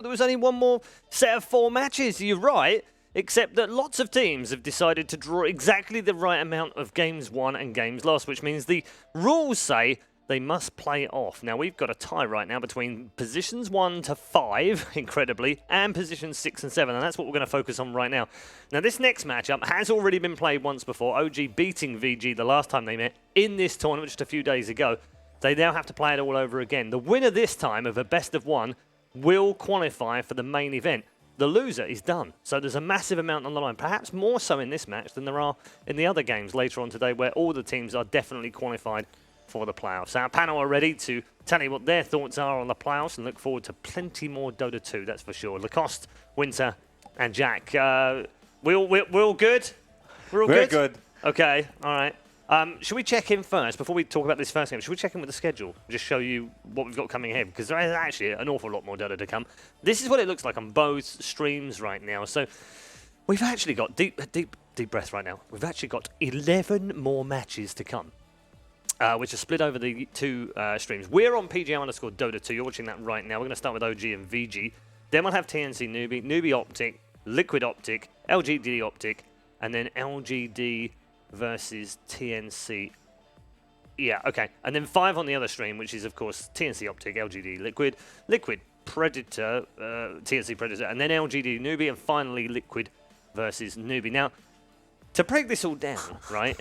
There was only one more set of 4 matches, you're right, except that lots of teams have decided to draw exactly the right amount of games won and games lost, which means the rules say they must play it off. Now, we've got a tie right now between positions 1 to 5, incredibly, and positions 6 and 7, and that's what we're going to focus on right now. Now, this next matchup has already been played once before, OG beating VG the last time they met in this tournament just a few days ago. They now have to play it all over again. The winner this time of a best of 1 will qualify for the main event. The loser is done. So there's a massive amount on the line, perhaps more so in this match than there are in the other games later on today, where all the teams are definitely qualified for the playoffs. Our panel are ready to tell you what their thoughts are on the playoffs and look forward to plenty more Dota 2, that's for sure. Lacoste, Winter, and Jack. We're all good? We're all good? Very good. Okay, all right. Should we check in first, before we talk about this first game, should we check in with the schedule? Just show you what we've got coming ahead, because there is actually an awful lot more Dota to come. This is what it looks like on both streams right now. So we've actually got, deep breath right now, we've actually got 11 more matches to come, which are split over the 2 streams. We're on PGM_Dota 2, you're watching that right now. We're going to start with OG and VG. Then we'll have TNC Newbie, Newbie Optic, Liquid Optic, LGD Optic, and then LGD versus TNC. Yeah, okay. And then 5 on the other stream, which is, of course, TNC Optic, LGD Liquid, Liquid Predator, TNC Predator, and then LGD Newbie, and finally Liquid versus Newbie. Now, to break this all down, right,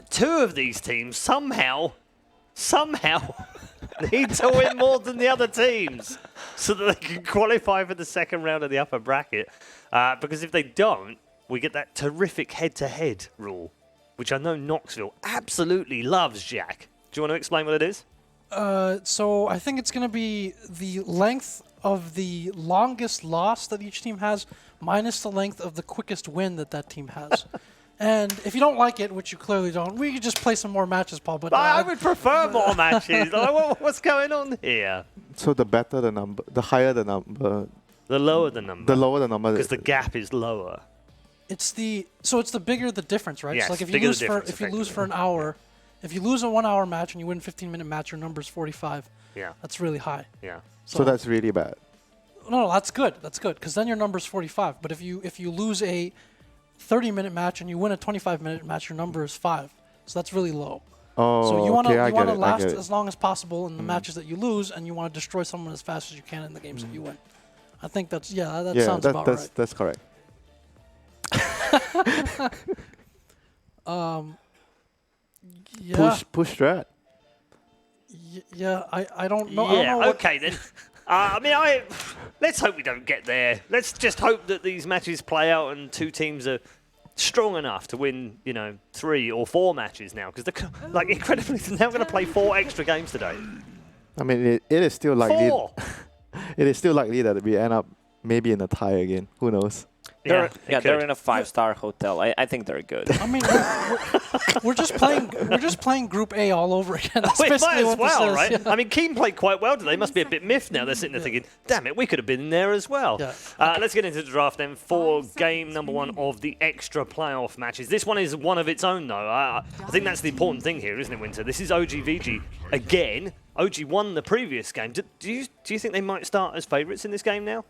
2 of these teams somehow need to win more than the other teams so that they can qualify for the second round of the upper bracket. Because if they don't, we get that terrific head-to-head rule, which I know Knoxville absolutely loves, Jack. Do you want to explain what it is? So I think it's going to be the length of the longest loss that each team has minus the length of the quickest win that team has. And if you don't like it, which you clearly don't, we could just play some more matches, Paul. But I would prefer more matches. What's going on here? So the better the number, the higher the number. The lower the number. The lower the number. Because the gap is lower. It's the bigger the difference, right? Yes, so like if you lose for an hour, if you lose a 1 hour match and you win a 15-minute match, your number is 45. Yeah. That's really high. Yeah. So that's really bad. No, that's good. That's good because then your number is 45. But if you lose a 30-minute match and you win a 25-minute match, your number is 5. So that's really low. Oh, so you want to okay, last as long as possible in the matches that you lose, and you want to destroy someone as fast as you can in the games that you win. I think that sounds about right. That's correct. Yeah. Push strat. Yeah, I don't know. Yeah, I don't know okay then. Let's hope we don't get there. Let's just hope that these matches play out and 2 teams are strong enough to win, 3 or 4 matches now. Because they're incredibly, they're now going to play 4 extra games today. I mean, it is still likely. 4! It is still likely that we end up maybe in a tie again. Who knows? They're in a 5-star hotel. I think they're good. I mean, we're just playing Group A all over again. That's We might basically as what well, this is. right? Yeah. I mean, Keane played quite well today. Must be a bit miffed now. They're sitting there thinking, damn it, we could have been there as well. Yeah. Let's get into the draft then for game number 1 of the extra playoff matches. This one is one of its own, though. I think that's the important thing here, isn't it, Winter? This is OG VG again. OG won the previous game. Do you think they might start as favourites in this game now?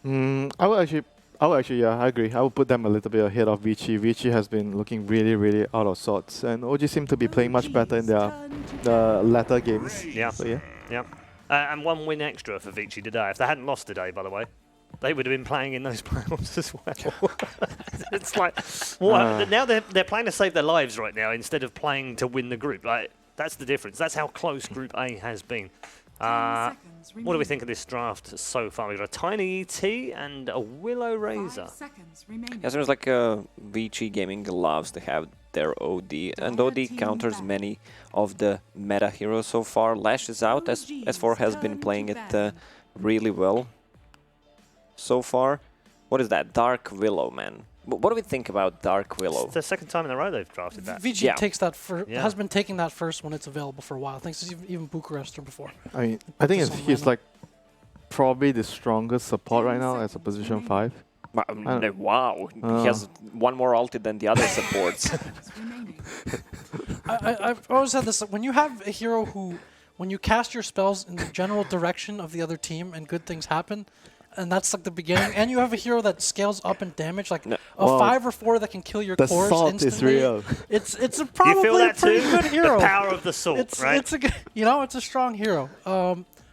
I would actually, yeah, I agree. I would put them a little bit ahead of Vici. Vici has been looking really, really out of sorts, and OG seem to be playing much better in the latter games. Yeah. So yeah. Yeah. And 1 win extra for Vici today. If they hadn't lost today, by the way, they would have been playing in those playoffs as well. It's like, now they're playing to save their lives right now instead of playing to win the group. Like, that's the difference. That's how close Group A has been. What do we think of this draft so far? We've got a Tiny ET and a Willow Razor. Yeah, seems like VG Gaming loves to have their OD, and OD counters many of the meta heroes so far. Lash is out, as S4 has been playing it really well so far. What is that? Dark Willow, man. What do we think about Dark Willow? It's the second time in a row they've drafted that. VG takes that has been taking that first when it's available for a while. Thanks to even Bucharest before. I mean, I think he's like probably the strongest support right now as a position 5. Wow, he has 1 more ulti than the other supports. I've always had this. When you have a hero who when you cast your spells in the general direction of the other team and good things happen, and that's like the beginning, and you have a hero that scales up in damage, like a Wow. 5 or 4 that can kill your The cores salt instantly. is real. It's a You probably feel a that pretty too? good hero. The power of the salt, It's right? it's a good, it's a strong hero.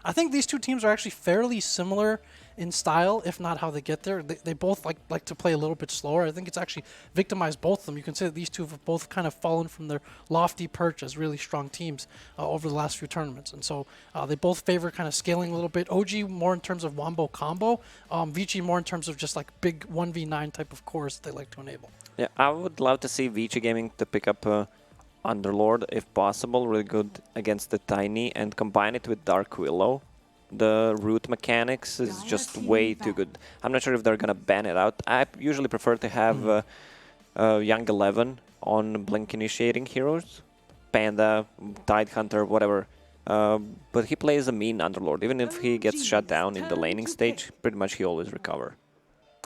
I think these two teams are actually fairly similar in style, if not how they get there. They both like to play a little bit slower. I think it's actually victimized both of them. You can say that these two have both kind of fallen from their lofty perch as really strong teams over the last few tournaments. And so they both favor kind of scaling a little bit. OG more in terms of wombo combo, Vici more in terms of just like big 1v9 type of cores that they like to enable. Yeah, I would love to see Vici Gaming to pick up Underlord if possible, really good against the Tiny, and combine it with Dark Willow. The root mechanics is just way too good. I'm not sure if they're gonna ban it out. I usually prefer to have Young 11 on Blink initiating heroes, Panda, Tidehunter, whatever. But he plays a mean Underlord. Even if he gets shut down in the laning stage, pretty much he always recover.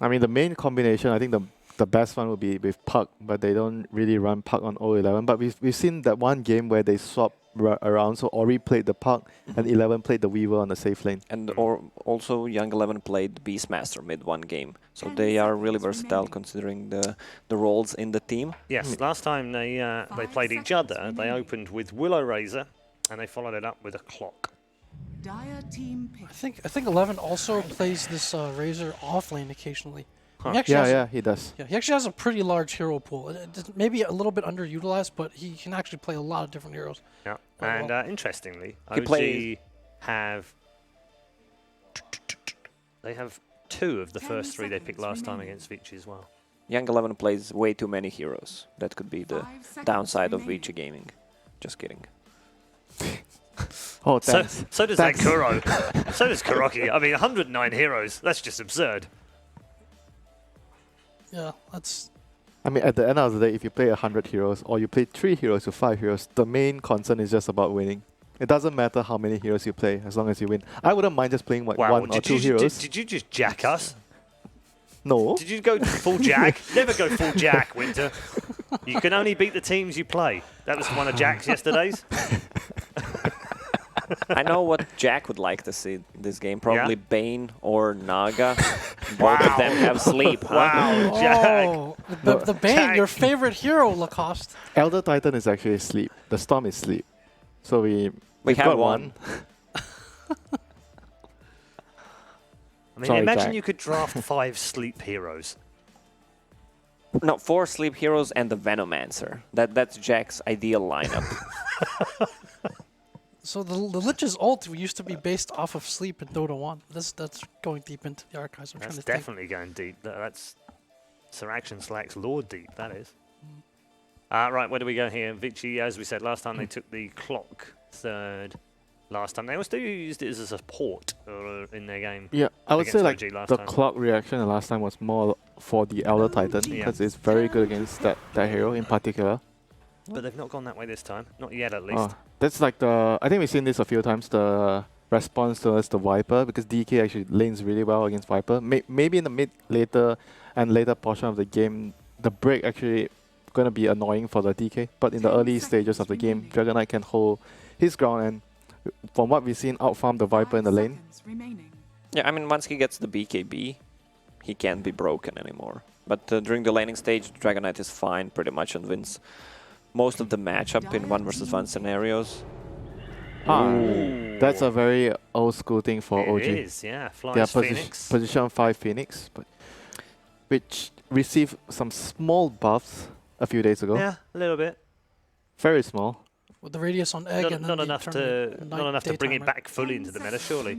I mean, the main combination, I think the best one would be with Puck, but they don't really run Puck on 011. But we've seen that one game where they swap around, so Ori played the Puck and 11 played the Weaver on the safe lane. And also Young 11 played Beastmaster mid one game. So they are really versatile considering the roles in the team. Yes, last time they played each other, they opened with Willow Razor, and they followed it up with a Clock. Dire team pick. I think 11 also plays this Razor off lane occasionally. Huh. He actually has Yeah, he does. Yeah, he actually has a pretty large hero pool. It's maybe a little bit underutilized, but he can actually play a lot of different heroes. Yeah, Quite and well. interestingly, He OG plays- have two of the first 3 they picked last time against Vici as well. Young 11 plays way too many heroes. That could be the 5 seconds downside of remaining. Vici Gaming. Just kidding. Oh, So, thanks. so does Thanks. that Kuro. So does Kuroki. I mean, 109 heroes. That's just absurd. Yeah, that's I mean, at the end of the day, if you play 100 heroes or you play 3 heroes to 5 heroes, the main concern is just about winning. It doesn't matter how many heroes you play, as long as you win. I wouldn't mind just playing Wow, 1 or 2 heroes. Did you just jack us? No. Did you go full jack? Never go full jack, Winter. You can only beat the teams you play. That was one of Jack's yesterday's. I know what Jack would like to see this game. Probably Bane or Naga. Both Wow. of them have sleep, huh? Wow, Jack. Oh, the Bane, Jack. your favorite hero, Lacoste. Elder Titan is actually sleep. The Storm is sleep. So we've have got one. I mean, Sorry, imagine Jack. you could draft 5 sleep heroes. No, 4 sleep heroes and the Venomancer. That's Jack's ideal lineup. So the Lich's ult used to be based off of sleep in Dota 1. That's going deep into the archives. I'm That's trying to think. definitely going deep. That's Sir Action Slack's lore deep, that is. Right, where do we go here? Vici, as we said last time, they took the Clock third last time. They also used it as a support in their game. Yeah, I would say like against OG last the time. clock reaction the last time was more for the Elder Titan Yeah. because it's very good against that hero in particular. But they've not gone that way this time. Not yet, at least. Oh, that's like I think we've seen this a few times, the response towards the Viper, because DK actually lanes really well against Viper. Maybe in the later portion of the game, the break actually going to be annoying for the DK, but in the early stages of the game, Dragon Knight can hold his ground, and from what we've seen, outfarm the Viper in the lane. Yeah, I mean, once he gets the BKB, he can't be broken anymore. But during the laning stage, Dragon Knight is fine pretty much and wins most of the matchup in 1 versus 1 scenarios. That's a very old school thing for OG. It is, yeah. Their Flies Phoenix. position 5 Phoenix, but which received some small buffs a few days ago. Yeah, a little bit. Very small. With the radius on egg Not, and then not the enough to tournament not enough to bring it daytime, back fully into the meta, surely.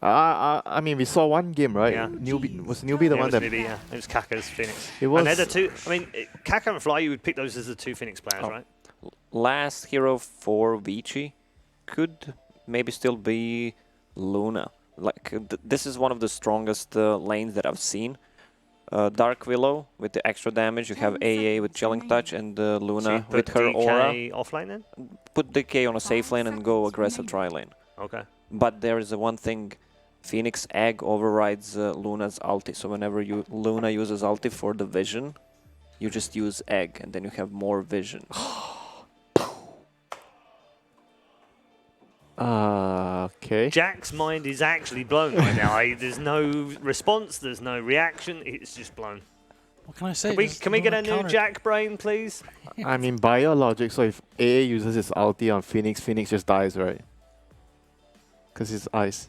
I mean, we saw one game, right? Yeah. Was Newbie the Yeah, one that... maybe, yeah. It was Kaka's Phoenix. It And they're was... the two. I mean, Kaka and Fly, you would pick those as the 2 Phoenix players, Oh. right? Last hero for Vici could maybe still be Luna. Like this is one of the strongest lanes that I've seen. Dark Willow with the extra damage. You have AA with Chilling Touch and So you Luna put with her DK aura. offlane then? Put DK on a safe lane and go aggressive tri lane. Okay. But there is one thing. Phoenix Egg overrides Luna's ulti. So whenever Luna uses ulti for the vision, you just use Egg and then you have more vision. Okay. Jack's mind is actually blown right now. There's no response, there's no reaction, it's just blown. What can I say? Can we get a new counter. Jack brain, please? I mean, by your logic, so if AA uses his ulti on Phoenix, Phoenix just dies, right? Because he's ice.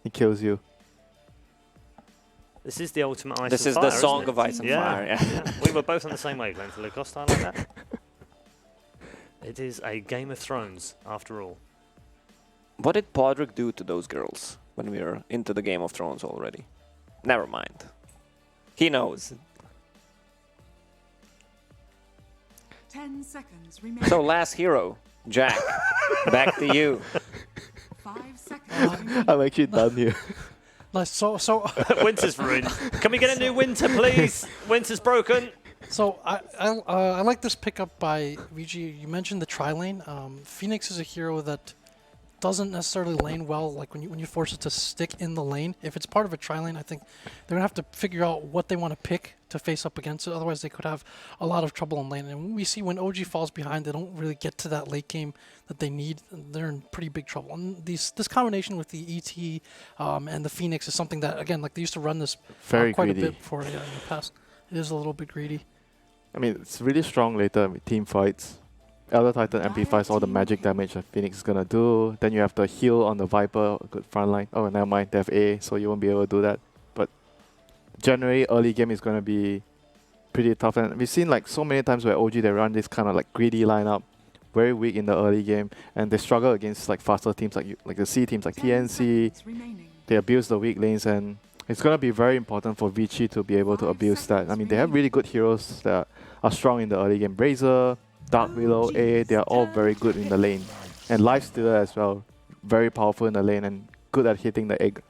He kills you. This is the ultimate Ice This and is Fire, the isn't song it? of Ice and Fire. Yeah. Yeah. We were both on the same wavelength, Lacoste. I like that. It is a Game of Thrones, after all. What did Podrick do to those girls when we were into the Game of Thrones already? Never mind. He knows. 10 seconds remaining. So last hero, Jack. Back to you. 5 seconds remaining. I'm actually done here. Nice. So Winter's ruined. Can we get a new Winter, please? Winter's broken. So I like this pickup by VG. You mentioned the tri-lane. Phoenix is a hero that doesn't necessarily lane well. Like when you force it to stick in the lane. If it's part of a tri-lane, I think they're gonna have to figure out what they want to pick to face up against it. Otherwise, they could have a lot of trouble in lane. And we see when OG falls behind, they don't really get to that late game that they need. They're in pretty big trouble. And this combination with the ET and the Phoenix is something that, again, like they used to run this Very quite greedy. a bit before in the past. It is a little bit greedy. I mean, it's really strong later with team fights. Elder Titan amplifies all the magic damage that Phoenix is gonna do. Then you have the heal on the Viper, good front line. Oh, never mind, they have A, so you won't be able to do that. But generally, early game is gonna be pretty tough. And we've seen like so many times where OG they run this kind of like greedy lineup, very weak in the early game, and they struggle against like faster teams like the C teams like 10 TNC. seconds remaining. They abuse the weak lanes, and it's gonna be very important for Vici to be able to 5 abuse that. I seconds mean, they have remaining. really good heroes that are strong in the early game. Brazer, Dark Willow, A, they are all very good in the lane. And Lifestealer as well, very powerful in the lane and good at hitting the egg.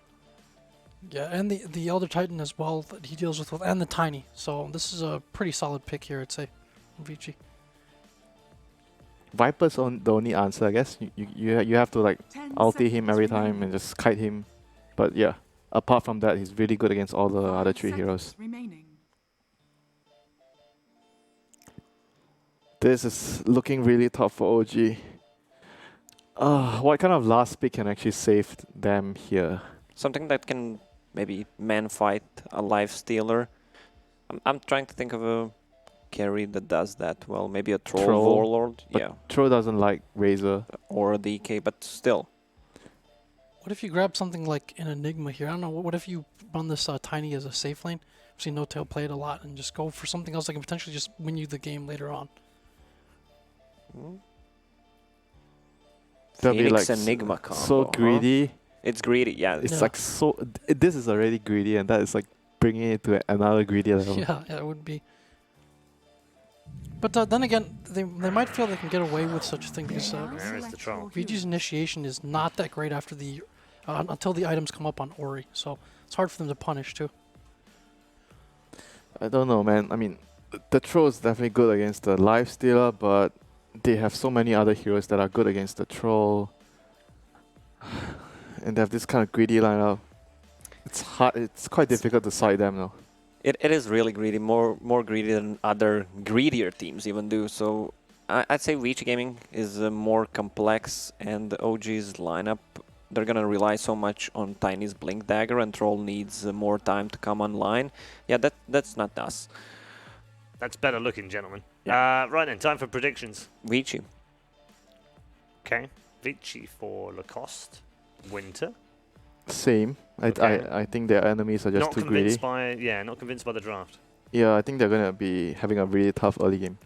Yeah, and the Elder Titan as well that he deals with, and the Tiny. So this is a pretty solid pick here, I'd say, from VG. Viper's the only answer, I guess. You have to like 10 ulti him seconds every time remaining. and just kite him. But yeah, apart from that, he's really good against all the 5 other three seconds heroes. remaining. This is looking really tough for OG. What kind of last pick can actually save them here? Something that can maybe man fight a life stealer. I'm trying to think of a carry that does that well. Maybe a troll, Troll, warlord, but yeah, Tro doesn't like Razor. or a DK, but still. What if you grab something like an Enigma here? I don't know. What if you run this Tiny as a safe lane? I've seen No Tail play it a lot, and just go for something else that can potentially just win you the game later on. They'll be Phoenix like Enigma combo. so huh? greedy. It's greedy, yeah. It's Yeah. like so. This is already greedy, and that is like bringing it to another greedy level. Yeah, it would be. But then again, they might feel they can get away with such a thing because There is the troll. VG's initiation is not that great after the until the items come up on Ori, so it's hard for them to punish too. I don't know, man. I mean, the Troll is definitely good against the Lifestealer, but they have so many other heroes that are good against the Troll. And they have this kind of greedy lineup. It's hard. It's quite difficult to side them now. It is really greedy, more greedy than other greedier teams even do. So I'd say Vici Gaming is more complex, and the OG's lineup, they're gonna rely so much on Tiny's Blink Dagger, and Troll needs more time to come online. Yeah, that's not us. That's better looking, gentlemen. Yeah. Right then, time for predictions. Vici. Okay. Vici for Lacoste. Winter. Same. Okay. I think their enemies are just Not too greedy. not convinced by the draft. Yeah, I think they're gonna be having a really tough early game.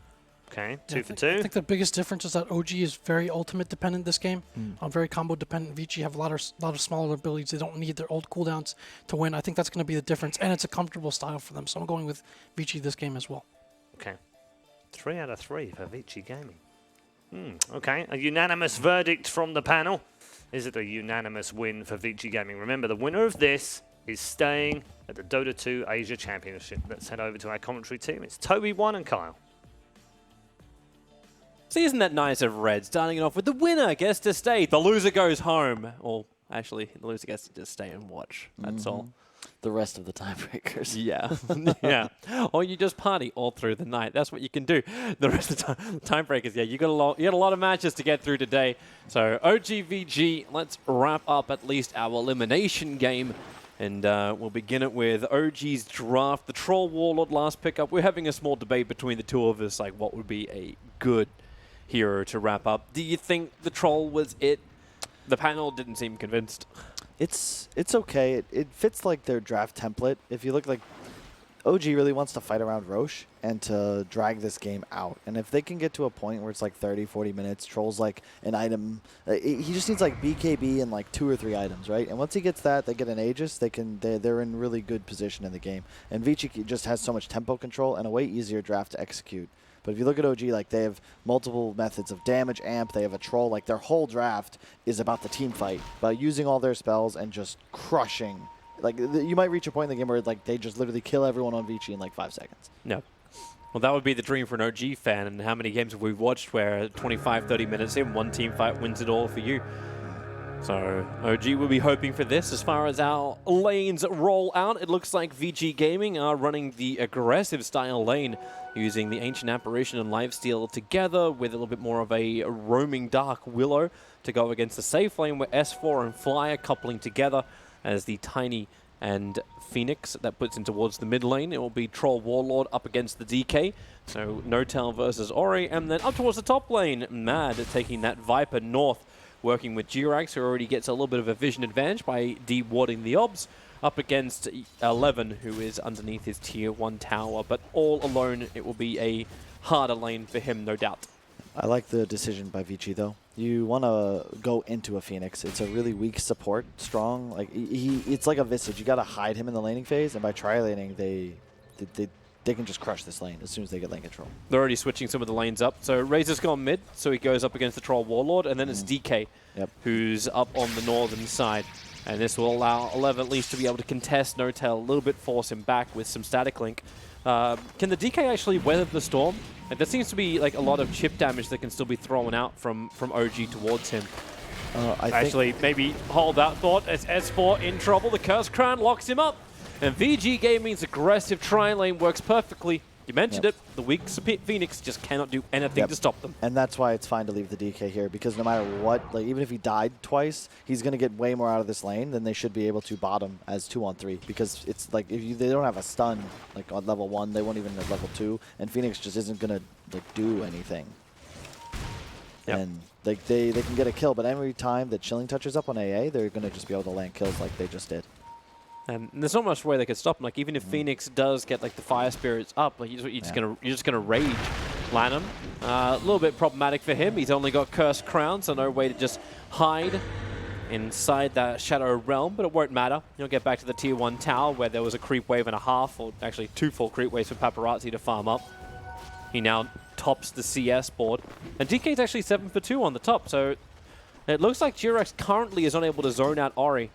Okay, Yeah, two I for think- two. I think the biggest difference is that OG is very ultimate dependent this game. Mm. Very combo dependent. VG have a lot of smaller abilities. They don't need their old cooldowns to win. I think that's going to be the difference, and it's a comfortable style for them. So I'm going with VG this game as well. Okay. 3 out of 3 for Vici Gaming. Okay, a unanimous verdict from the panel. Is it a unanimous win for Vici Gaming? Remember, the winner of this is staying at the Dota 2 Asia Championship. Let's head over to our commentary team. It's Toby, One, and Kyle. See, isn't that nice of Red, starting it off with the winner gets to stay, the loser goes home. Or Actually, the loser gets to just stay and watch. That's all. The rest of the tiebreakers. Yeah, yeah. Or you just party all through the night. That's what you can do. The rest of the timebreakers, yeah, you got a lot of matches to get through today. So OGVG, let's wrap up at least our elimination game. And we'll begin it with OG's draft. The Troll Warlord last pickup. We're having a small debate between the two of us, like what would be a good hero to wrap up. Do you think the Troll was it? The panel didn't seem convinced. It's okay. It fits like their draft template. If you look like OG really wants to fight around Roche and to drag this game out. And if they can get to a point where it's like 30, 40 minutes, Troll's like an item. He just needs like BKB and like 2 or 3 items, right? And once he gets that, they get an Aegis, they're in really good position in the game. And Vici just has so much tempo control and a way easier draft to execute. But if you look at OG, like they have multiple methods of damage amp, they have a troll, like their whole draft is about the team fight, about using all their spells and just crushing. Like you might reach a point in the game where like they just literally kill everyone on Vici in like 5 seconds. No. Well, that would be the dream for an OG fan, and how many games have we watched where 25, 30 minutes in, one team fight wins it all for you? So OG will be hoping for this. As far as our lanes roll out, it looks like VG Gaming are running the aggressive style lane, using the Ancient Apparition and Lifesteal together with a little bit more of a roaming Dark Willow to go against the safe lane where S4 and Fly are coupling together as the Tiny and Phoenix that puts in towards the mid lane. It will be Troll Warlord up against the DK. So N0tail versus Ori, and then up towards the top lane, Mad taking that Viper north, working with Jirax, who already gets a little bit of a vision advantage by de-warding the obs, up against 11, who is underneath his tier 1 tower. But all alone, it will be a harder lane for him, no doubt. I like the decision by Vici, though. You want to go into a Phoenix. It's a really weak support, strong. Like it's like a Visage. You got to hide him in the laning phase, and by tri-laning, they can just crush this lane as soon as they get lane control. They're already switching some of the lanes up. So Razor's gone mid, so he goes up against the Troll Warlord, and then it's DK, who's up on the northern side. And this will allow 11 at least to be able to contest N0tail a little bit, force him back with some Static Link. Can the DK actually weather the storm? Like, there seems to be like a lot of chip damage that can still be thrown out from OG towards him. Actually, maybe hold that thought as S4 in trouble. The Curse Crown locks him up. And VG Gaming's aggressive tri-lane works perfectly. You mentioned it, the weak Phoenix just cannot do anything to stop them. And that's why it's fine to leave the DK here, because no matter what, like even if he died twice, he's going to get way more out of this lane than they should be able to bottom as 2-on-3. Because it's like, if they don't have a stun like on level 1, they won't even at level 2, and Phoenix just isn't going to like do anything. And like they can get a kill, but every time that Chilling touches up on AA, they're going to just be able to land kills like they just did. And there's not much way they could stop him. Like even if Phoenix does get like the Fire Spirits up, like you're just gonna rage Lanham. A little bit problematic for him. He's only got Cursed Crown, so no way to just hide inside that Shadow Realm. But it won't matter. You'll get back to the tier 1 tower where there was a creep wave and a half, or actually 2 full creep waves for Paparazzi to farm up. He now tops the CS board, and DK's actually 7 for 2 on the top. So it looks like Jirax currently is unable to zone out Ori.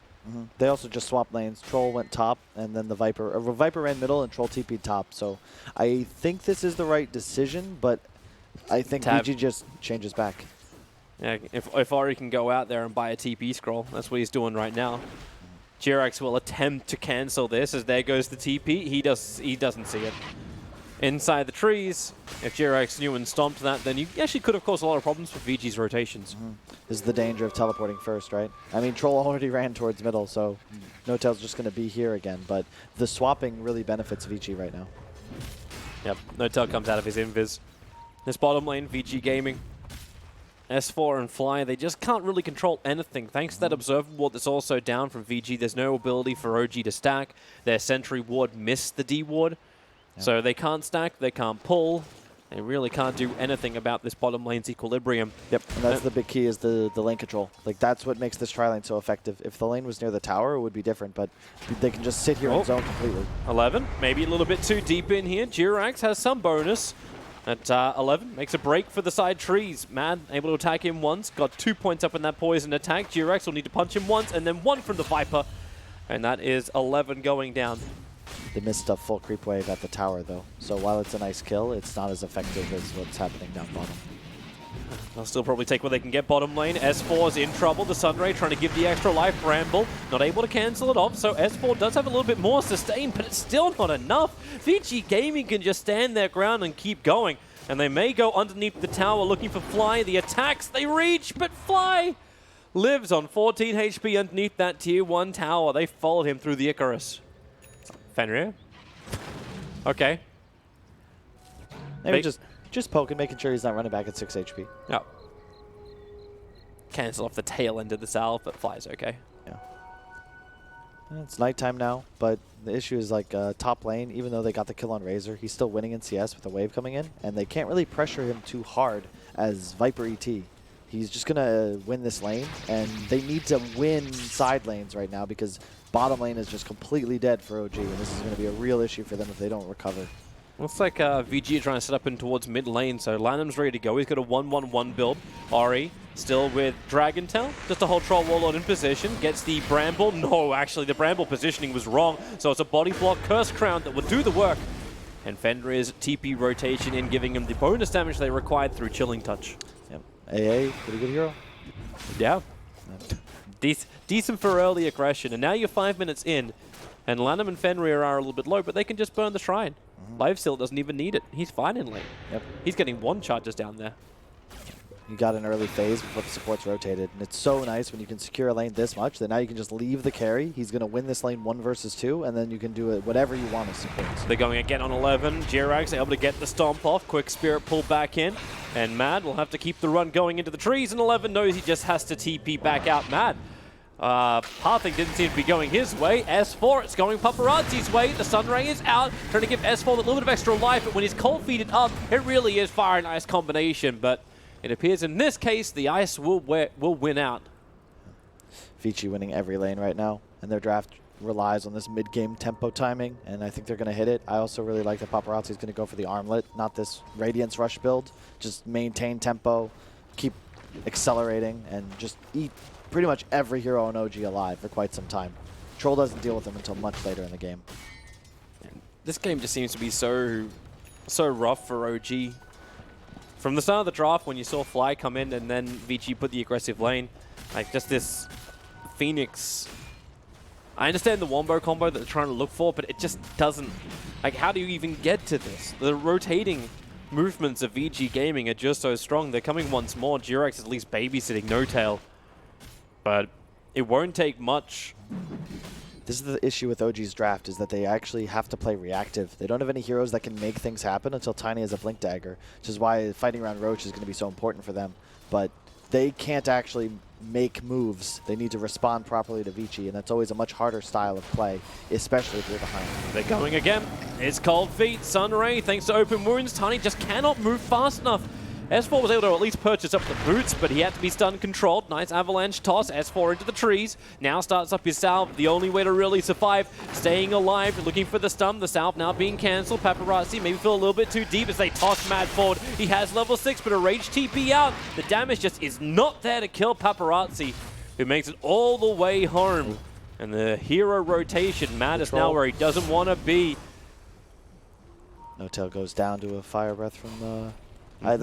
They also just swapped lanes. Troll went top, and then the Viper ran middle, and Troll TP'd top. So I think this is the right decision, but I think VG just changes back. Yeah, if Ori can go out there and buy a TP scroll, that's what he's doing right now. Jirax will attempt to cancel this, as there goes the TP. He doesn't see it. Inside the trees, if Jirax knew and stomped that, then you actually could have caused a lot of problems for VG's rotations. This is the danger of teleporting first, right? I mean, Troll already ran towards middle, so N0tail's just going to be here again. But the swapping really benefits VG right now. Yep, N0tail comes out of his invis. This bottom lane, VG Gaming. S4 and Fly, they just can't really control anything. Thanks to that Observer Ward that's also down from VG, there's no ability for OG to stack. Their Sentry Ward missed the D Ward. So they can't stack, they can't pull. They really can't do anything about this bottom lane's equilibrium. Yep, and that's the big key, is the lane control. Like, that's what makes this tri-lane so effective. If the lane was near the tower, it would be different, but they can just sit here and zone completely. 11, maybe a little bit too deep in here. Jirax has some bonus. At 11, makes a break for the side trees. Mad able to attack him once, got 2 points up in that poison attack. Jirax will need to punch him once, and then 1 from the Viper. And that is 11 going down. They missed a full creep wave at the tower, though. So while it's a nice kill, it's not as effective as what's happening down bottom. They'll still probably take what they can get bottom lane. S4's in trouble. The Sunray trying to give the extra life. Bramble not able to cancel it off. So S4 does have a little bit more sustain, but it's still not enough. VG Gaming can just stand their ground and keep going. And they may go underneath the tower looking for Fly. The attacks, they reach, but Fly lives on 14 HP underneath that tier 1 tower. They followed him through the Icarus. Fenrir? Okay. Maybe just poking, making sure he's not running back at 6 HP. No. Cancel off the tail end of the salve, but Fly's okay. Yeah. It's nighttime now, but the issue is like top lane, even though they got the kill on Razor, he's still winning in CS with a wave coming in, and they can't really pressure him too hard as Viper ET. He's just going to win this lane, and they need to win side lanes right now because bottom lane is just completely dead for OG, and this is going to be a real issue for them if they don't recover. Looks like VG are trying to set up in towards mid lane, so Lanham's ready to go. He's got a 1-1-1 build. Ori still with Dragon Tail, just a whole Troll Warlord in position. Gets the Bramble. No, actually, the Bramble positioning was wrong, so it's a body block Curse Crown that will do the work. And Fenrir's TP rotation in, giving him the bonus damage they required through Chilling Touch. Yep. AA, pretty good hero. Yeah. Decent for early aggression, and now you're 5 minutes in, and Lanham and Fenrir are a little bit low, but they can just burn the Shrine. Lifesteal doesn't even need it. He's fine in lane. Yep. He's getting 1 charges down there. You got an early phase before the support's rotated, and it's so nice when you can secure a lane this much that now you can just leave the carry. He's going to win this lane 1 versus 2, and then you can do it whatever you want as support. They're going again on 11. Jirax able to get the stomp off. Quick Spirit pull back in, and Mad will have to keep the run going into the trees, and 11 knows he just has to TP back out. Mad. Pathing didn't seem to be going his way. S4, it's going Paparazzi's way. The Sunray is out, trying to give S4 a little bit of extra life, but when he's cold feeded up, it really is fire and ice combination, but it appears in this case the ice will win out. Vici winning every lane right now, and their draft relies on this mid-game tempo timing, and I think they're going to hit it. I also really like that Paparazzi's going to go for the armlet, not this Radiance Rush build. Just maintain tempo, keep accelerating, and just eat pretty much every hero on OG alive for quite some time. Troll doesn't deal with them until much later in the game. This game just seems to be so rough for OG. From the start of the draft, when you saw Fly come in and then VG put the aggressive lane, like just this Phoenix. I understand the Wombo combo that they're trying to look for, but it just doesn't. Like, how do you even get to this? The rotating movements of VG Gaming are just so strong. They're coming once more. Jirax is at least babysitting No Tail. But it won't take much. This is the issue with OG's draft, is that they actually have to play reactive. They don't have any heroes that can make things happen until Tiny has a Blink Dagger, which is why fighting around Roach is going to be so important for them. But they can't actually make moves. They need to respond properly to Vici, and that's always a much harder style of play, especially if you're behind. They're going again. It's Cold Feet. Sunray, thanks to open wounds, Tiny just cannot move fast enough. S4 was able to at least purchase up the boots, but he had to be stun controlled. Nice avalanche toss. S4 into the trees. Now starts up his salve. The only way to really survive. Staying alive, looking for the stun. The salve now being cancelled. Paparazzi maybe feel a little bit too deep as they toss Mad forward. He has level 6, but a rage TP out. The damage just is not there to kill Paparazzi, who makes it all the way home. And the hero rotation, Mad is now where he doesn't want to be. No Tail goes down to a Fire Breath from the...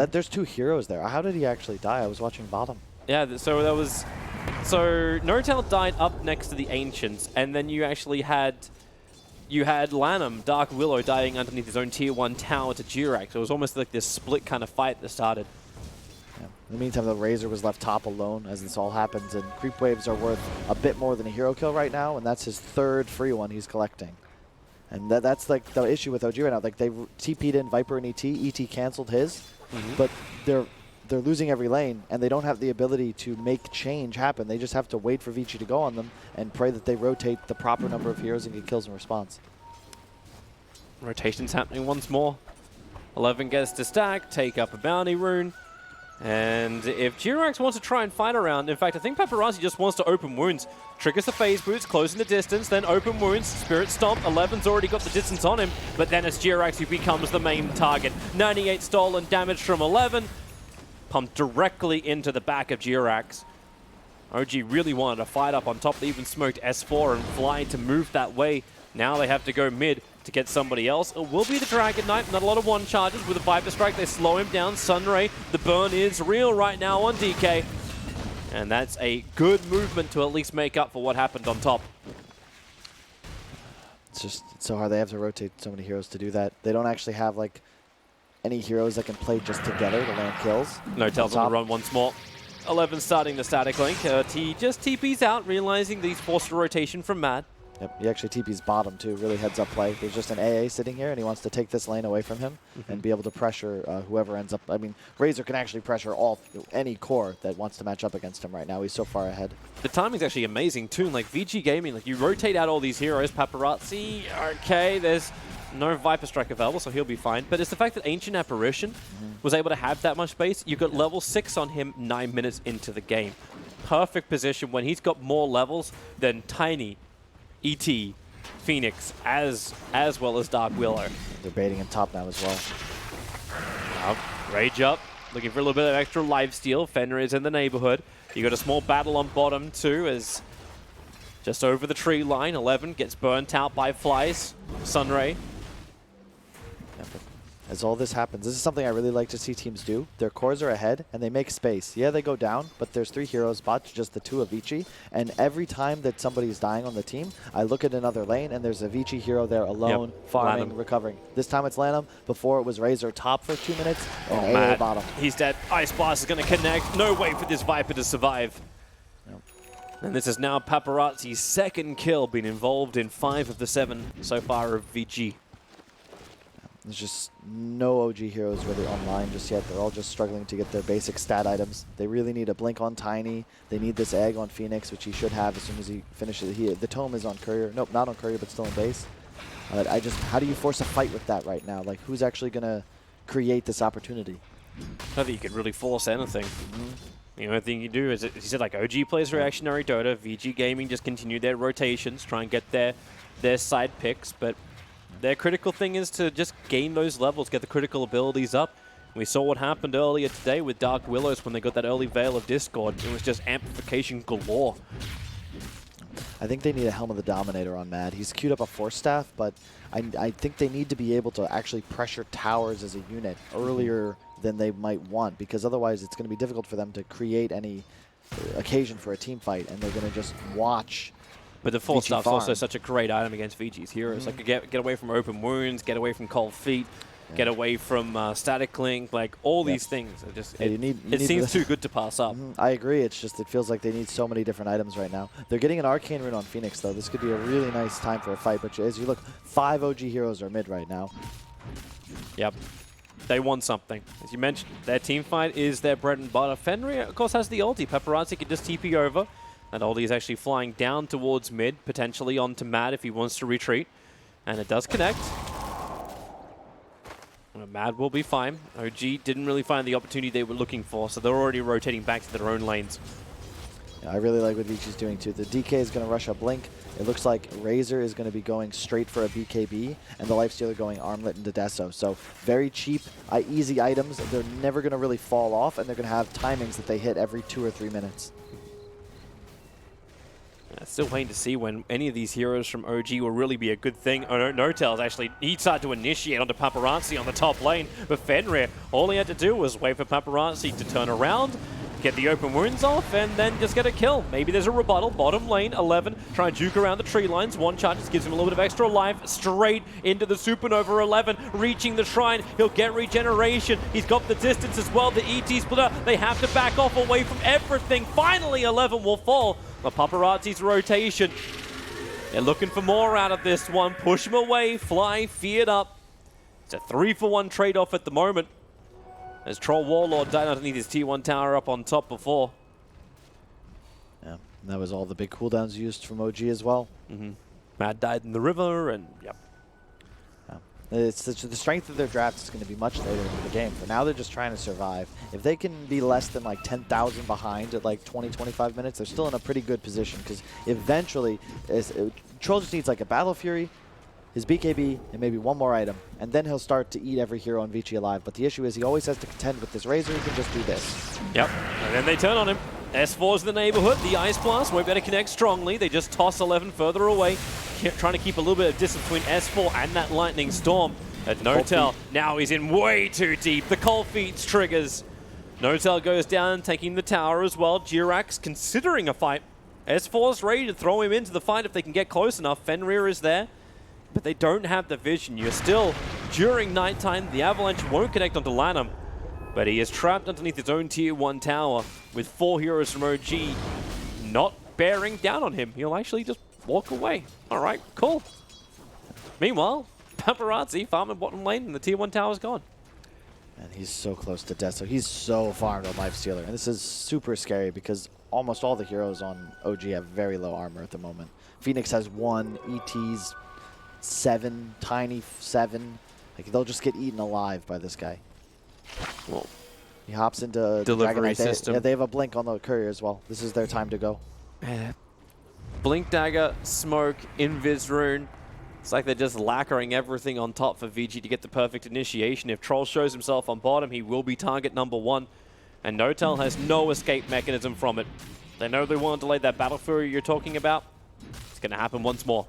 there's 2 heroes there. How did he actually die? I was watching bottom. Yeah, so that was... So No Tail died up next to the Ancients, and then you actually had... You had Lanham, Dark Willow, dying underneath his own tier 1 tower to Jirax. So it was almost like this split kind of fight that started. Yeah. In the meantime, the Razor was left top alone as this all happens, and Creep Waves are worth a bit more than a hero kill right now, and that's his 3rd free one he's collecting. And that's like the issue with OG right now. Like they TP'd in Viper and ET. ET canceled his. But they're losing every lane, and they don't have the ability to make change happen. They just have to wait for Vici to go on them and pray that they rotate the proper number of heroes and get kills in response. Rotation's happening once more. 11 gets to stack, take up a bounty rune. And if Jirax wants to try and fight around, in fact, I think Paparazzi just wants to open wounds. Triggers the phase boots, closing the distance, then open wounds, Spirit Stomp. 11's already got the distance on him, but then it's Jirax who becomes the main target. 98 stolen damage from 11, pumped directly into the back of Jirax. OG really wanted to fight up on top. They even smoked S4 and Fly to move that way. Now they have to go mid. to get somebody else. It will be the Dragon Knight. Not a lot of one charges with a Viper Strike. They slow him down. Sunray, the burn is real right now on DK. And that's a good movement to at least make up for what happened on top. It's just so hard. They have to rotate so many heroes to do that. They don't actually have like any heroes that can play just together to land kills. No tells on the run once more. 11 starting the static link. T just TP's out, realizing that he's forced a rotation from Mad. Yep, he actually TP's bottom too, really heads up play. There's just an AA sitting here and he wants to take this lane away from him and be able to pressure whoever ends up. I mean, Razor can actually pressure any core that wants to match up against him right now. He's so far ahead. The timing's actually amazing too. Like VG Gaming, like you rotate out all these heroes. Paparazzi, okay, there's no Viper Strike available, so he'll be fine. But it's the fact that Ancient Apparition was able to have that much space. You got level 6 on him 9 minutes into the game. Perfect position when he's got more levels than Tiny, ET, Phoenix, as well as Dark Willow. They're baiting him top now as well. Now, Rage up, looking for a little bit of extra lifesteal. Fenrir is in the neighborhood. You got a small battle on bottom too, as just over the tree line, 11 gets burnt out by flies. Sunray. Yeah, but as all this happens, this is something I really like to see teams do. Their cores are ahead, and they make space. Yeah, they go down, but there's 3 heroes, bot, just the 2 of Vici. And every time that somebody is dying on the team, I look at another lane, and there's a Vici hero there alone, farming, recovering. This time it's Lanham. Before it was Razor top for 2 minutes, and AA bottom. He's dead. Ice Blast is going to connect. No way for this Viper to survive. Nope. And this is now Paparazzi's second kill, being involved in 5 of the 7 so far of VG. There's just no OG heroes really online just yet. They're all just struggling to get their basic stat items. They really need a blink on Tiny. They need this egg on Phoenix, which he should have as soon as he finishes. The tome is on Courier. Nope, not on Courier, but still in base. How do you force a fight with that right now? Like, who's actually going to create this opportunity? I don't think you can really force anything. The only thing you do is, he said, like OG plays reactionary Dota, VG Gaming just continue their rotations, try and get their side picks, but their critical thing is to just gain those levels, get the critical abilities up. We saw what happened earlier today with Dark Willows when they got that early Veil of Discord. It was just amplification galore. I think they need a Helm of the Dominator on Mad. He's queued up a Force Staff, but I think they need to be able to actually pressure towers as a unit earlier than they might want, because otherwise it's going to be difficult for them to create any occasion for a team fight, and they're going to just watch. But the Force Staff's also such a great item against VG's heroes. Like, get away from open wounds, get away from cold feet, get away from static link, like all these things. It just it seems too good to pass up. I agree. It's just it feels like they need so many different items right now. They're getting an Arcane Rune on Phoenix though. This could be a really nice time for a fight. But as you look, 5 OG heroes are mid right now. Yep. They want something. As you mentioned, their team fight is their bread and butter. Fenrir, of course, has the ulti. Paparazzi can just TP over. That ulti is actually flying down towards mid, potentially onto Mad if he wants to retreat. And it does connect. Mad will be fine. OG didn't really find the opportunity they were looking for, so they're already rotating back to their own lanes. Yeah, I really like what Vici's doing too. The DK is going to rush a Blink. It looks like Razor is going to be going straight for a BKB, and the Lifestealer going Armlet into Deso. So very cheap, easy items. They're never going to really fall off, and they're going to have timings that they hit every 2 or 3 minutes. Still waiting to see when any of these heroes from OG will really be a good thing. Oh no, No-Tails actually, he started to initiate onto Paparazzi on the top lane, but Fenrir, all he had to do was wait for Paparazzi to turn around, get the open wounds off, and then just get a kill. Maybe there's a rebuttal. Bottom lane, 11, try and juke around the tree lines. One charge just gives him a little bit of extra life. Straight into the Supernova. 11, reaching the shrine. He'll get regeneration. He's got the distance as well. The ET splitter, they have to back off away from everything. Finally, 11 will fall. The Paparazzi's rotation. They're looking for more out of this one. Push him away. Fly, feared up. It's a 3-for-1 trade-off at the moment. As Troll Warlord died underneath his T1 tower up on top before. Yeah, and that was all the big cooldowns used from OG as well. Mad died in the river, and yep. It's the strength of their draft is going to be much later in the game. For now, they're just trying to survive. If they can be less than like 10,000 behind at like 20, 25 minutes, they're still in a pretty good position, because eventually, Troll just needs like a Battle Fury, his BKB, and maybe one more item, and then he'll start to eat every hero on Vici alive. But the issue is he always has to contend with this Razor. He can just do this. Yep, and then they turn on him. S4's the neighborhood. The Ice Blast won't be able to connect strongly. They just toss 11 further away. trying to keep a little bit of distance between S4 and that Lightning Storm. At Notel, now he's in way too deep. The Cold Feet triggers. Notel goes down, taking the tower as well. Jirax considering a fight. S4's ready to throw him into the fight if they can get close enough. Fenrir is there, but they don't have the vision. You're still, during nighttime, the Avalanche won't connect onto Lanham, but he is trapped underneath his own Tier 1 tower with 4 heroes from OG not bearing down on him. He'll actually just walk away. All right, cool. Meanwhile, Paparazzi farming bottom lane and the Tier 1 tower's gone. And he's so close to death, so he's so farmed on Lifestealer. And this is super scary because almost all the heroes on OG have very low armor at the moment. Phoenix has 1, ET's 7, Tiny 7. Like, they'll just get eaten alive by this guy. Well, he hops into the delivery Dragonite. system. They have a blink on the courier as well. This is their time to go. Blink Dagger, Smoke, Invis Rune. It's like they're just lacquering everything on top for VG to get the perfect initiation. If Troll shows himself on bottom, he will be target number 1. And Notel has no escape mechanism from it. They know they want to delay that Battle Fury you're talking about. It's going to happen once more.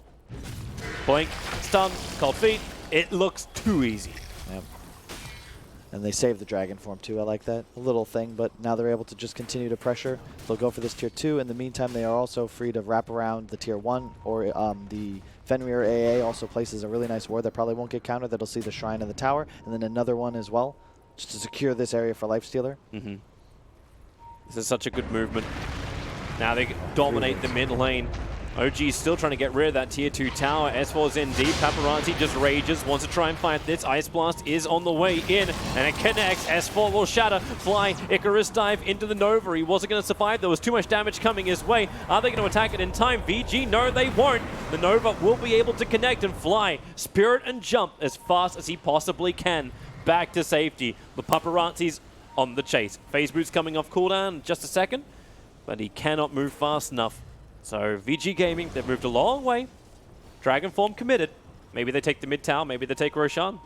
Blink, stun, Cold Feet. It looks too easy. Yep. And they save the Dragon form too. I like that. A little thing, but now they're able to just continue to pressure. They'll go for this Tier 2. In the meantime, they are also free to wrap around the Tier 1, or the Fenrir AA also places a really nice ward that probably won't get countered. That'll see the Shrine and the tower, and then another one as well, just to secure this area for Lifestealer. This is such a good movement. Now they dominate the mid lane. OG is still trying to get rid of that Tier 2 tower. S4's in deep. Paparazzi just rages, wants to try and fight this. Ice Blast is on the way in, and it connects. S4 will shatter. Fly, Icarus dive into the Nova. He wasn't going to survive. There was too much damage coming his way. Are they going to attack it in time? VG, no, they won't. The Nova will be able to connect and fly. Spirit and jump as fast as he possibly can. Back to safety. The Paparazzi's on the chase. Phase Boot's coming off cooldown in just a second, but he cannot move fast enough. So VG Gaming, they've moved a long way. Dragon form committed. Maybe they take the mid tower, maybe they take Roshan.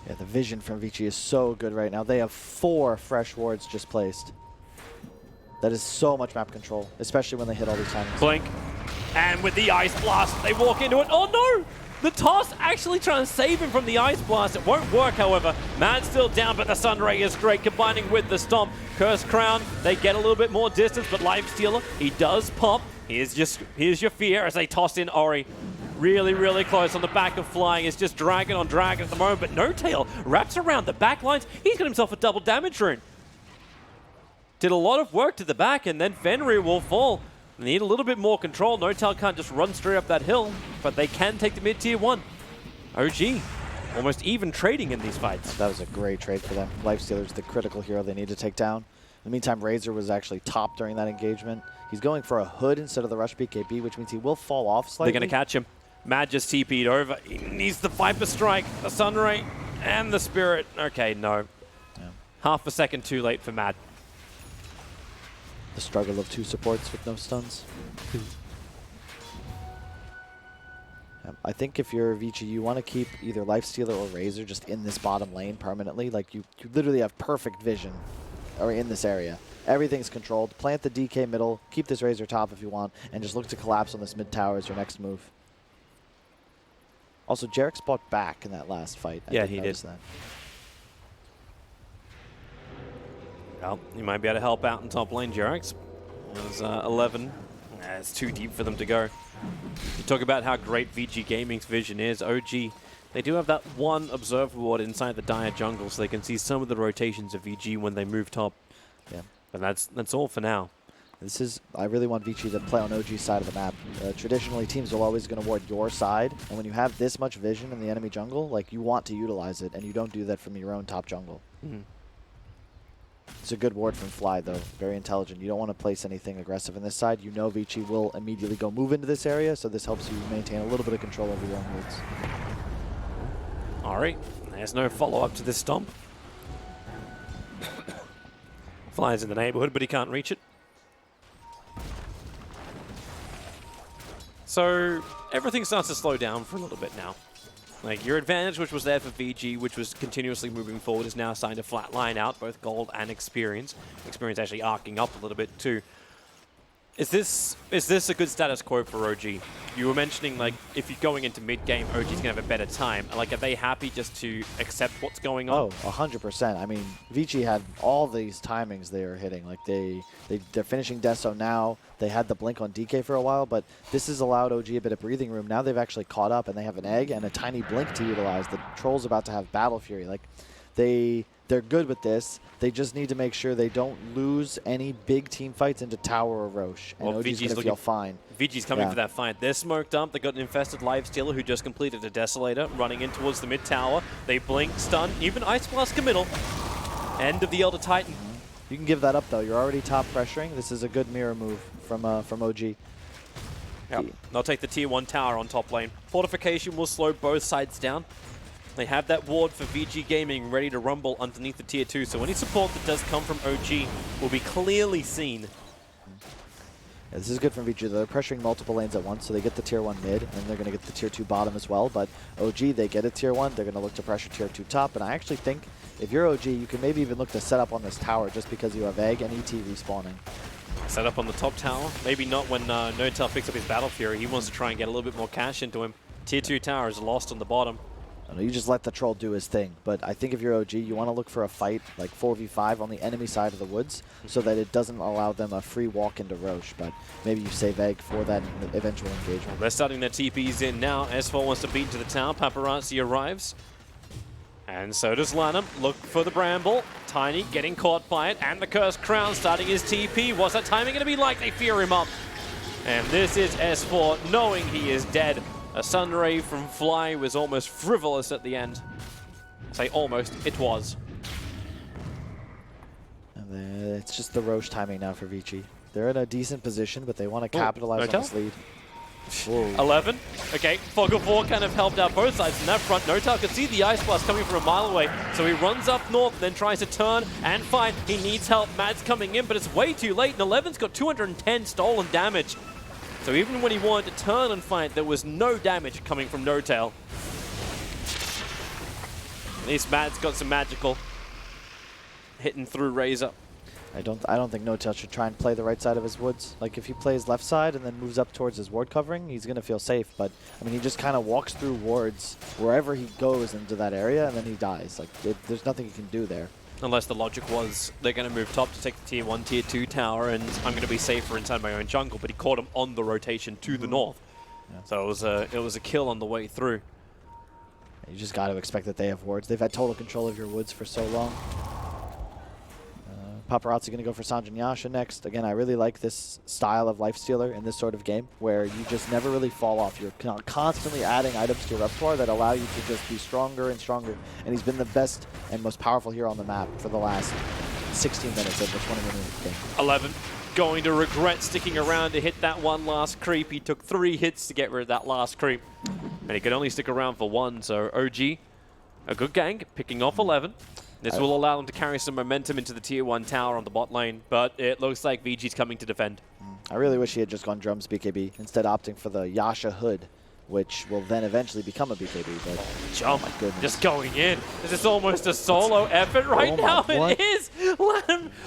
Yeah, the vision from Vici is so good right now. They have 4 fresh wards just placed. That is so much map control, especially when they hit all these timings. Blink. And with the Ice Blast, they walk into it. Oh no! The toss actually trying to save him from the Ice Blast. It won't work, however. Man's still down, but the Sunray is great, combining with the Stomp. Cursed Crown, they get a little bit more distance, but Lifestealer, he does pop. Here's your fear as they toss in Ori. Really, really close on the back of Flying. It's just Dragon on Dragon at the moment, but Notel wraps around the back lines. He's got himself a double damage rune. Did a lot of work to the back, and then Fenrir will fall. They need a little bit more control. Notel can't just run straight up that hill, but they can take the mid-tier 1. OG, almost even trading in these fights. That was a great trade for them. Lifestealer's the critical hero they need to take down. In the meantime, Razor was actually top during that engagement. He's going for a hood instead of the rush BKB, which means he will fall off slightly. They're going to catch him. Mad just TP'd over. He needs the Viper Strike, the Sunray, and the Spirit. Okay, no. Yeah. Half a second too late for Mad. The struggle of 2 supports with no stuns. I think if you're Vici, you want to keep either Lifestealer or Razor just in this bottom lane permanently. Like, you literally have perfect vision or in this area. Everything's controlled. Plant the DK middle, keep this Razor top if you want, and just look to collapse on this mid tower as your next move. Also, Jarek's bought back in that last fight. I Yeah, he notice did. that. Well, you might be able to help out in top lane, Jerax. It was 11. It's too deep for them to go. You talk about how great VG Gaming's vision is. OG, they do have that one observer ward inside the Dire jungle, so they can see some of the rotations of VG when they move top. Yeah. But that's all for now. This is, I really want Vici to play on OG's side of the map. Traditionally, teams are always going to ward your side, and when you have this much vision in the enemy jungle, like, you want to utilize it, and you don't do that from your own top jungle. It's a good ward from Fly, though. Very intelligent. You don't want to place anything aggressive on this side. You know Vici will immediately go move into this area, so this helps you maintain a little bit of control over your own wards. All right, there's no follow-up to this stomp. Fly's in the neighborhood, but he can't reach it. So everything starts to slow down for a little bit now. Like, your advantage, which was there for VG, which was continuously moving forward, is now starting to flatline out, both gold and experience. Experience actually arcing up a little bit too. Is this a good status quo for OG? You were mentioning, like, if you're going into mid-game, OG's going to have a better time. Like, are they happy just to accept what's going on? Oh, 100%. I mean, Vici had all these timings they were hitting. Like, they're finishing Deso now. They had the blink on DK for a while, but this has allowed OG a bit of breathing room. Now they've actually caught up, and they have an egg and a tiny blink to utilize. The Troll's about to have Battle Fury. Like, they're good with this. They just need to make sure they don't lose any big team fights into Tower or Roche. And Well, OG's going to feel fine. VG's coming Yeah. for that fight. They're smoked up. They got an infested Lifestealer who just completed a Desolator, running in towards the mid tower. They blink, stun, even Ice Blast committal. End of the Elder Titan. You can give that up, though. You're already top pressuring. This is a good mirror move from OG. Yep. They'll take the tier 1 tower on top lane. Fortification will slow both sides down. They have that ward for VG Gaming ready to rumble underneath the tier 2, so any support that does come from OG will be clearly seen. Yeah, this is good from VG. They're pressuring multiple lanes at once, so they get the tier 1 mid, and they're going to get the tier 2 bottom as well. But OG, they get a tier 1. They're going to look to pressure tier 2 top, and I actually think if you're OG, you can maybe even look to set up on this tower just because you have Egg and ET respawning. Set up on the top tower. Maybe not when Notel picks up his Battle Fury. He wants to try and get a little bit more cash into him. Tier 2 tower is lost on the bottom. You just let the Troll do his thing. But I think if you're OG, you want to look for a fight like 4v5 on the enemy side of the woods so that it doesn't allow them a free walk into Roche. But maybe you save Egg for that eventual engagement. They're starting their TPs in now. S4 wants to beat into the town. Paparazzi arrives. And so does Lanham. Look for the Bramble. Tiny getting caught by it. And the Cursed Crown starting his TP. What's that timing going to be like? They fear him up. And this is S4 knowing he is dead. A Sunray from Fly was almost frivolous at the end. Say almost, it was. And it's just the Roche timing now for Vici. They're in a decent position, but they want to capitalize on this lead. Whoa. 11. Okay, Fog of War kind of helped out both sides in that front. Notal could see the Ice Blast coming from a mile away, so he runs up north, then tries to turn and fight. He needs help. Mad's coming in, but it's way too late, and 11's got 210 stolen damage. So even when he wanted to turn and fight, there was no damage coming from Notal. At least Mad's got some magical hitting through Razor. I don't think Notel should try and play the right side of his woods. Like if he plays left side and then moves up towards his ward covering, he's gonna feel safe. But I mean, he just kind of walks through wards wherever he goes into that area, and then he dies. Like there's nothing he can do there. Unless the logic was they're going to move top to take the tier 1, tier 2 tower, and I'm going to be safer inside my own jungle. But he caught him on the rotation to the north, so it was a kill on the way through. You just got to expect that they have wards. They've had total control of your woods for so long. Paparazzi going to go for Sanjin Yasha next. Again, I really like this style of Lifestealer in this sort of game where you just never really fall off. You're constantly adding items to your repertoire that allow you to just be stronger and stronger. And he's been the best and most powerful hero on the map for the last 16 minutes of the 20-minute game. 11 going to regret sticking around to hit that one last creep. He took 3 hits to get rid of that last creep. And he could only stick around for 1, so OG, a good gang, picking off 11. This will allow them to carry some momentum into the tier 1 tower on the bot lane, but it looks like VG's coming to defend. I really wish he had just gone Drums BKB, instead opting for the Yasha Hood, which will then eventually become a BKB, but oh my goodness. Just going in. This is almost a solo effort right now. What? It is.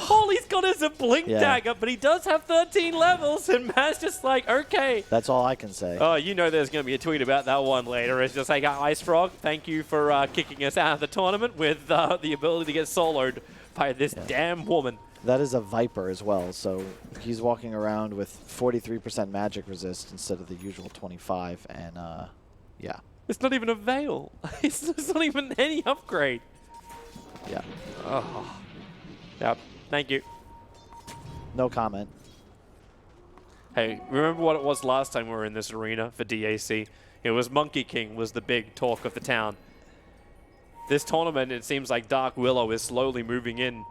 All he's got is a blink dagger, but he does have 13 levels, and Matt's just like, okay. That's all I can say. Oh, you know there's going to be a tweet about that one later. It's just like, Ice Frog, thank you for kicking us out of the tournament with the ability to get soloed by this damn woman. That is a Viper as well, so he's walking around with 43% magic resist instead of the usual 25, and yeah. It's not even a Veil. It's not even any upgrade. Yeah. Oh. Yep. Thank you. No comment. Hey, remember what it was last time we were in this arena for DAC? It was Monkey King was the big talk of the town. This tournament, it seems like Dark Willow is slowly moving in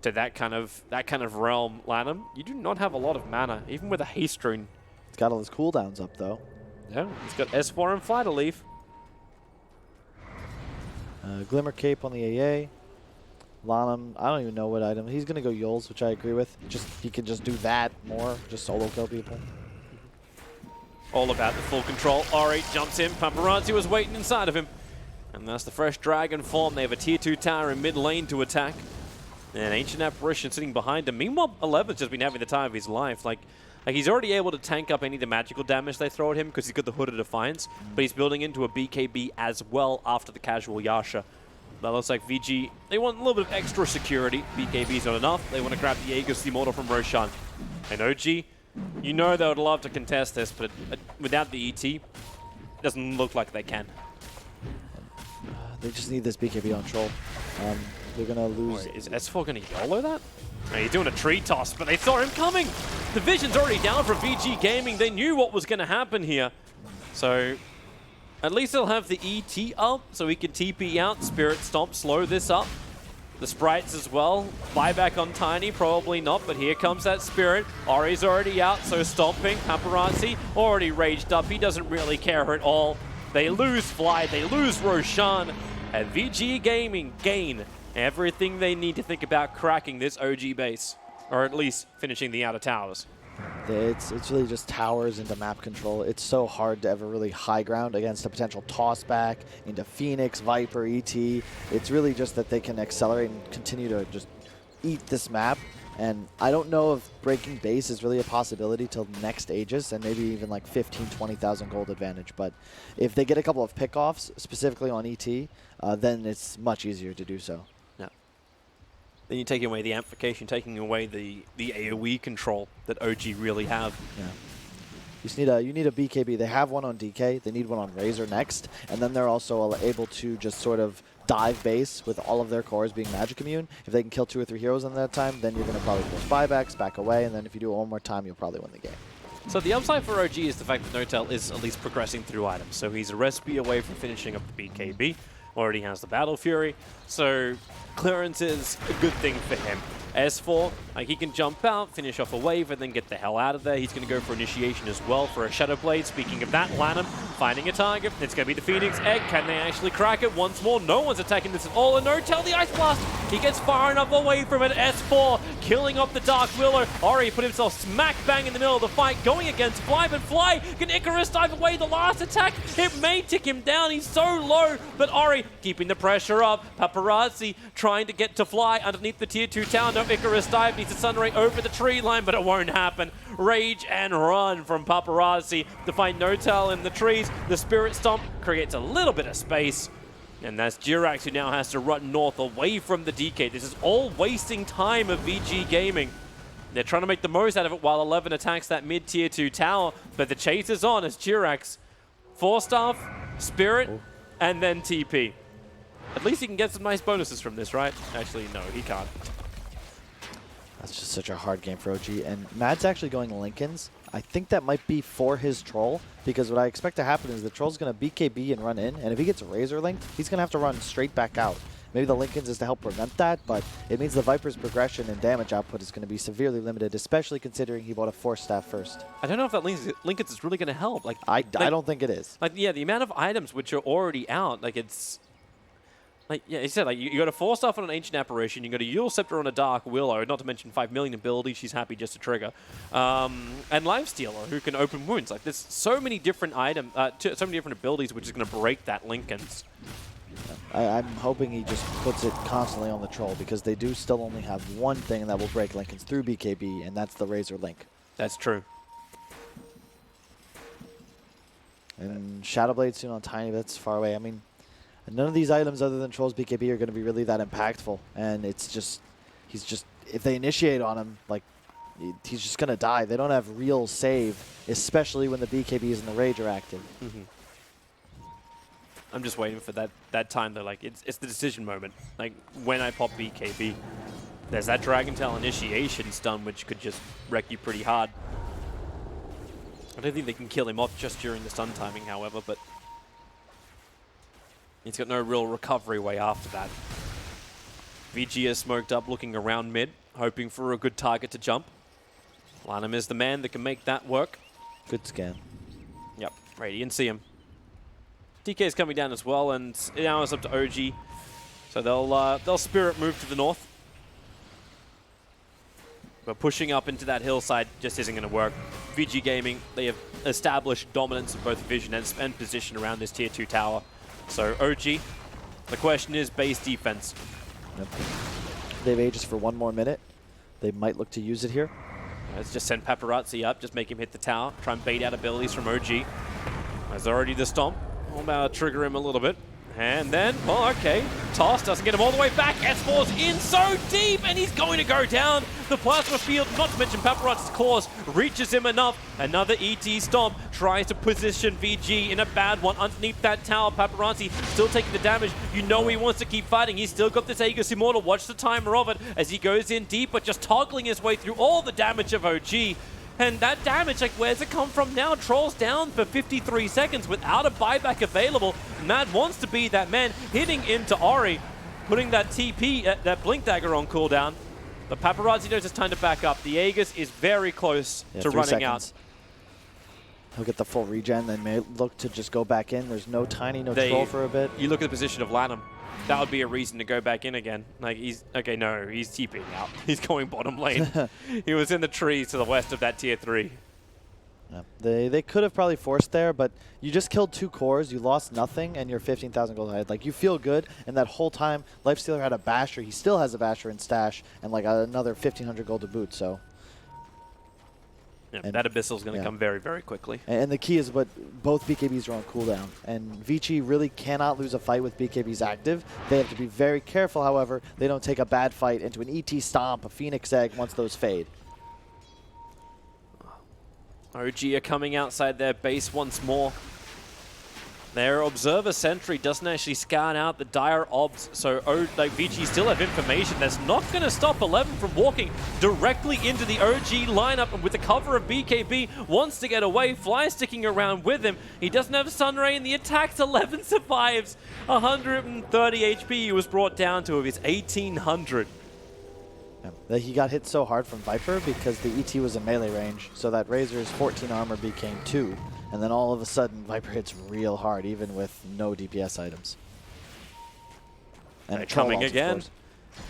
to that kind of realm. Lanham, you do not have a lot of mana, even with a haste rune. It's got all his cooldowns up though. Yeah, he's got S4 and Flight of Leaf. Glimmer Cape on the AA. Lanham, I don't even know what item. He's gonna go Yules, which I agree with. He can just do that more, just solo kill people. All about the full control. R8 jumps in. Paparazzi was waiting inside of him. And that's the fresh dragon form. They have a tier 2 tower in mid lane to attack. And Ancient Apparition sitting behind him. Meanwhile, 11's just been having the time of his life. Like he's already able to tank up any of the magical damage they throw at him because he's got the Hood of Defiance, but he's building into a BKB as well after the casual Yasha. That looks like VG, they want a little bit of extra security. BKB's not enough. They want to grab the Aegis Immortal from Roshan. And OG, you know they would love to contest this, but without the ET, it doesn't look like they can. They just need this BKB on Troll. They're going to lose. Wait, is S4 going to YOLO that? Oh, he's doing a tree toss, but they saw him coming. The vision's already down for VG Gaming. They knew what was going to happen here. So at least they'll have the ET up so he can TP out. Spirit Stomp, slow this up. The sprites as well. Buyback on Tiny, probably not, but here comes that Spirit. Ori's already out, so stomping. Paparazzi already raged up. He doesn't really care at all. They lose Fly, they lose Roshan, and VG Gaming gain everything they need to think about cracking this OG base, or at least finishing the outer towers. It's really just towers into map control. It's so hard to ever really high ground against a potential toss back into Phoenix, Viper, ET. It's really just that they can accelerate and continue to just eat this map. And I don't know if breaking base is really a possibility till next Aegis and maybe even like 15, 20,000 gold advantage. But if they get a couple of pickoffs, specifically on ET, then it's much easier to do so. Then you're taking away the amplification, taking away the AoE control that OG really have. Yeah. You need a BKB. They have one on DK. They need one on Razor next. And then they're also able to just sort of dive base with all of their cores being magic immune. If they can kill 2 or 3 heroes in that time, then you're going to probably force buybacks, back away, and then if you do it one more time, you'll probably win the game. So the upside for OG is the fact that N0tail is at least progressing through items. So he's a recipe away from finishing up the BKB. Already has the Battle Fury. So clearance is a good thing for him. S4, like he can jump out, finish off a wave, and then get the hell out of there. He's going to go for initiation as well for a Shadow Blade. Speaking of that, Lanham finding a target. It's going to be the Phoenix Egg. Can they actually crack it once more? No one's attacking this at all. And N0tail, the Ice Blast. He gets far enough away from it. S4 killing off the Dark Willow. Ori put himself smack bang in the middle of the fight, going against Fly, but Fly, can Icarus dive away the last attack? It may tick him down. He's so low, but Ori keeping the pressure up. Paparazzi trying to get to Fly underneath the tier 2 tower. No Icarus dive, needs to Sunray over the tree line, but it won't happen. Rage and run from Paparazzi to find N0tail in the trees. The Spirit Stomp creates a little bit of space. And that's Jirax, who now has to run north away from the DK. This is all wasting time of VG Gaming. They're trying to make the most out of it while 11 attacks that mid-tier 2 tower. But the chase is on as Jirax, 4-staff, Spirit, and then TP. At least he can get some nice bonuses from this, right? Actually, no, he can't. That's just such a hard game for OG. And Mad's actually going Linken's. I think that might be for his Troll, because what I expect to happen is the Troll's going to BKB and run in, and if he gets Razor linked, he's going to have to run straight back out. Maybe the Linken's is to help prevent that, but it means the Viper's progression and damage output is going to be severely limited, especially considering he bought a 4-staff first. I don't know if that Linken's is really going to help. Like I don't think it is. Like, yeah, the amount of items which are already out, like it's... Like, yeah, he said, like, you got a 4-staff on an Ancient Apparition, you got a Eul Scepter on a Dark Willow, not to mention 5 million ability, she's happy just to trigger. And Lifestealer, who can open wounds. Like, there's so many different items, so many different abilities which is going to break that Linken's. I'm hoping he just puts it constantly on the Troll, because they do still only have one thing that will break Linken's through BKB, and that's the Razor Link. That's true. And Shadow Blade soon on Tiny, that's far away. I mean, none of these items other than Troll's BKB are going to be really that impactful. And it's just, if they initiate on him, like, he's just going to die. They don't have real save, especially when the BKBs and the Rage are active. Mm-hmm. I'm just waiting for that time though. Like, it's the decision moment. Like, when I pop BKB, there's that Dragon Tail initiation stun, which could just wreck you pretty hard. I don't think they can kill him off just during the stun timing, however, but he's got no real recovery way after that. VG is smoked up, looking around mid, hoping for a good target to jump. Lanham is the man that can make that work. Good scan. Yep, Radiant see him. DK is coming down as well, and now it's up to OG. So they'll Spirit move to the north. But pushing up into that hillside just isn't going to work. VG Gaming, they have established dominance of both vision and position around this tier 2 tower. So OG, the question is base defense. Yep. They have Aegis for 1 more minute. They might look to use it here. Let's just send Paparazzi up, just make him hit the tower, try and bait out abilities from OG. There's already the stomp. All about to trigger him a little bit. And then, well, okay, Toss doesn't get him all the way back. S4's in so deep, and he's going to go down. The plasma field, not to mention Paparazzi's claws, reaches him enough. Another ET stomp tries to position VG in a bad one underneath that tower. Paparazzi still taking the damage. You know he wants to keep fighting. He's still got this Aegis Immortal. Watch the timer of it as he goes in deep, but just toggling his way through all the damage of OG. And that damage, like, where's it come from now? Troll's down for 53 seconds without a buyback available. Mad wants to be that man hitting into Ori, putting that TP, that Blink Dagger on cooldown. But Paparazzi knows it's time to back up. The Aegis is very close to 3 running seconds. He'll get the full regen, then may look to just go back in. There's no Tiny, no Troll for a bit. You look at the position of Lanham. That would be a reason to go back in again. Like, he's... Okay, no, he's TPing out. He's going bottom lane. He was in the trees to the west of that tier 3. Yeah. They could have probably forced there, but you just killed 2 cores, you lost nothing, and you're 15,000 gold ahead. Like, you feel good, and that whole time, Lifestealer had a Basher. He still has a Basher in stash, and like another 1,500 gold to boot, so... Yeah, that Abyssal's going to come very, very quickly. And the key is, but both BKBs are on cooldown, and Vici really cannot lose a fight with BKBs active. They have to be very careful, however, they don't take a bad fight into an ET Stomp, a Phoenix Egg, once those fade. OG are coming outside their base once more. Their Observer Sentry doesn't actually scan out the dire obs, so VG still have information that's not going to stop 11 from walking directly into the OG lineup, and with the cover of BKB, wants to get away. Fly sticking around with him. He doesn't have Sunray, and the attacks 11 survives. 130 HP he was brought down to of his 1800. Yeah. He got hit so hard from Viper because the ET was in melee range, so that Razor's 14 armor became 2. And then all of a sudden, Viper hits real hard, even with no DPS items. And coming again.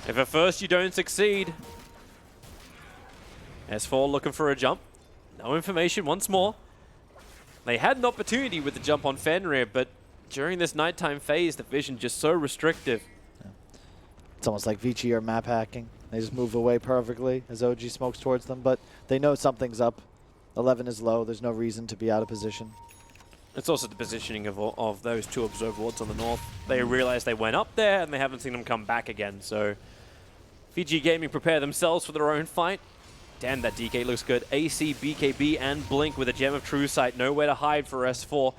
If at first you don't succeed. S4 looking for a jump. No information once more. They had an opportunity with the jump on Fenrir, but during this nighttime phase, the vision just so restrictive. Yeah. It's almost like Vici are map hacking. They just move away perfectly as OG smokes towards them, but they know something's up. 11 is low. There's no reason to be out of position. It's also the positioning of those 2 Observe Wards on the north. They realized they went up there, and they haven't seen them come back again. So VG Gaming prepare themselves for their own fight. Damn, that DK looks good. AC, BKB, and Blink with a Gem of True Sight. Nowhere to hide for S4.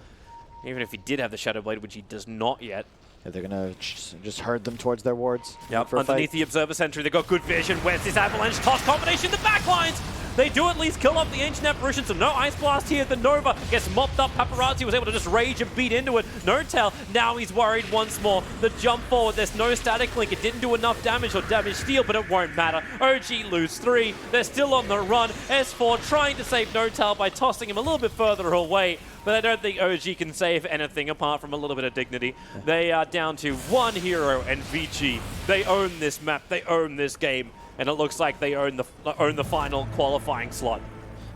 Even if he did have the Shadow Blade, which he does not yet. Yeah, they're going to just herd them towards their wards. Yep, underneath the Observer Sentry, they've got good vision. Where's this Avalanche Toss combination? The backlines! They do at least kill off the Ancient Apparition, so no Ice Blast here. The Nova gets mopped up. Paparazzi was able to just rage and beat into it. No Tail, now he's worried once more. The jump forward, there's no Static Link. It didn't do enough damage or damage steal, but it won't matter. OG lose 3. They're still on the run. S4 trying to save No Tail by tossing him a little bit further away, but I don't think OG can save anything apart from a little bit of dignity. They are down to 1 hero and VG. They own this map. They own this game. And it looks like they own the final qualifying slot.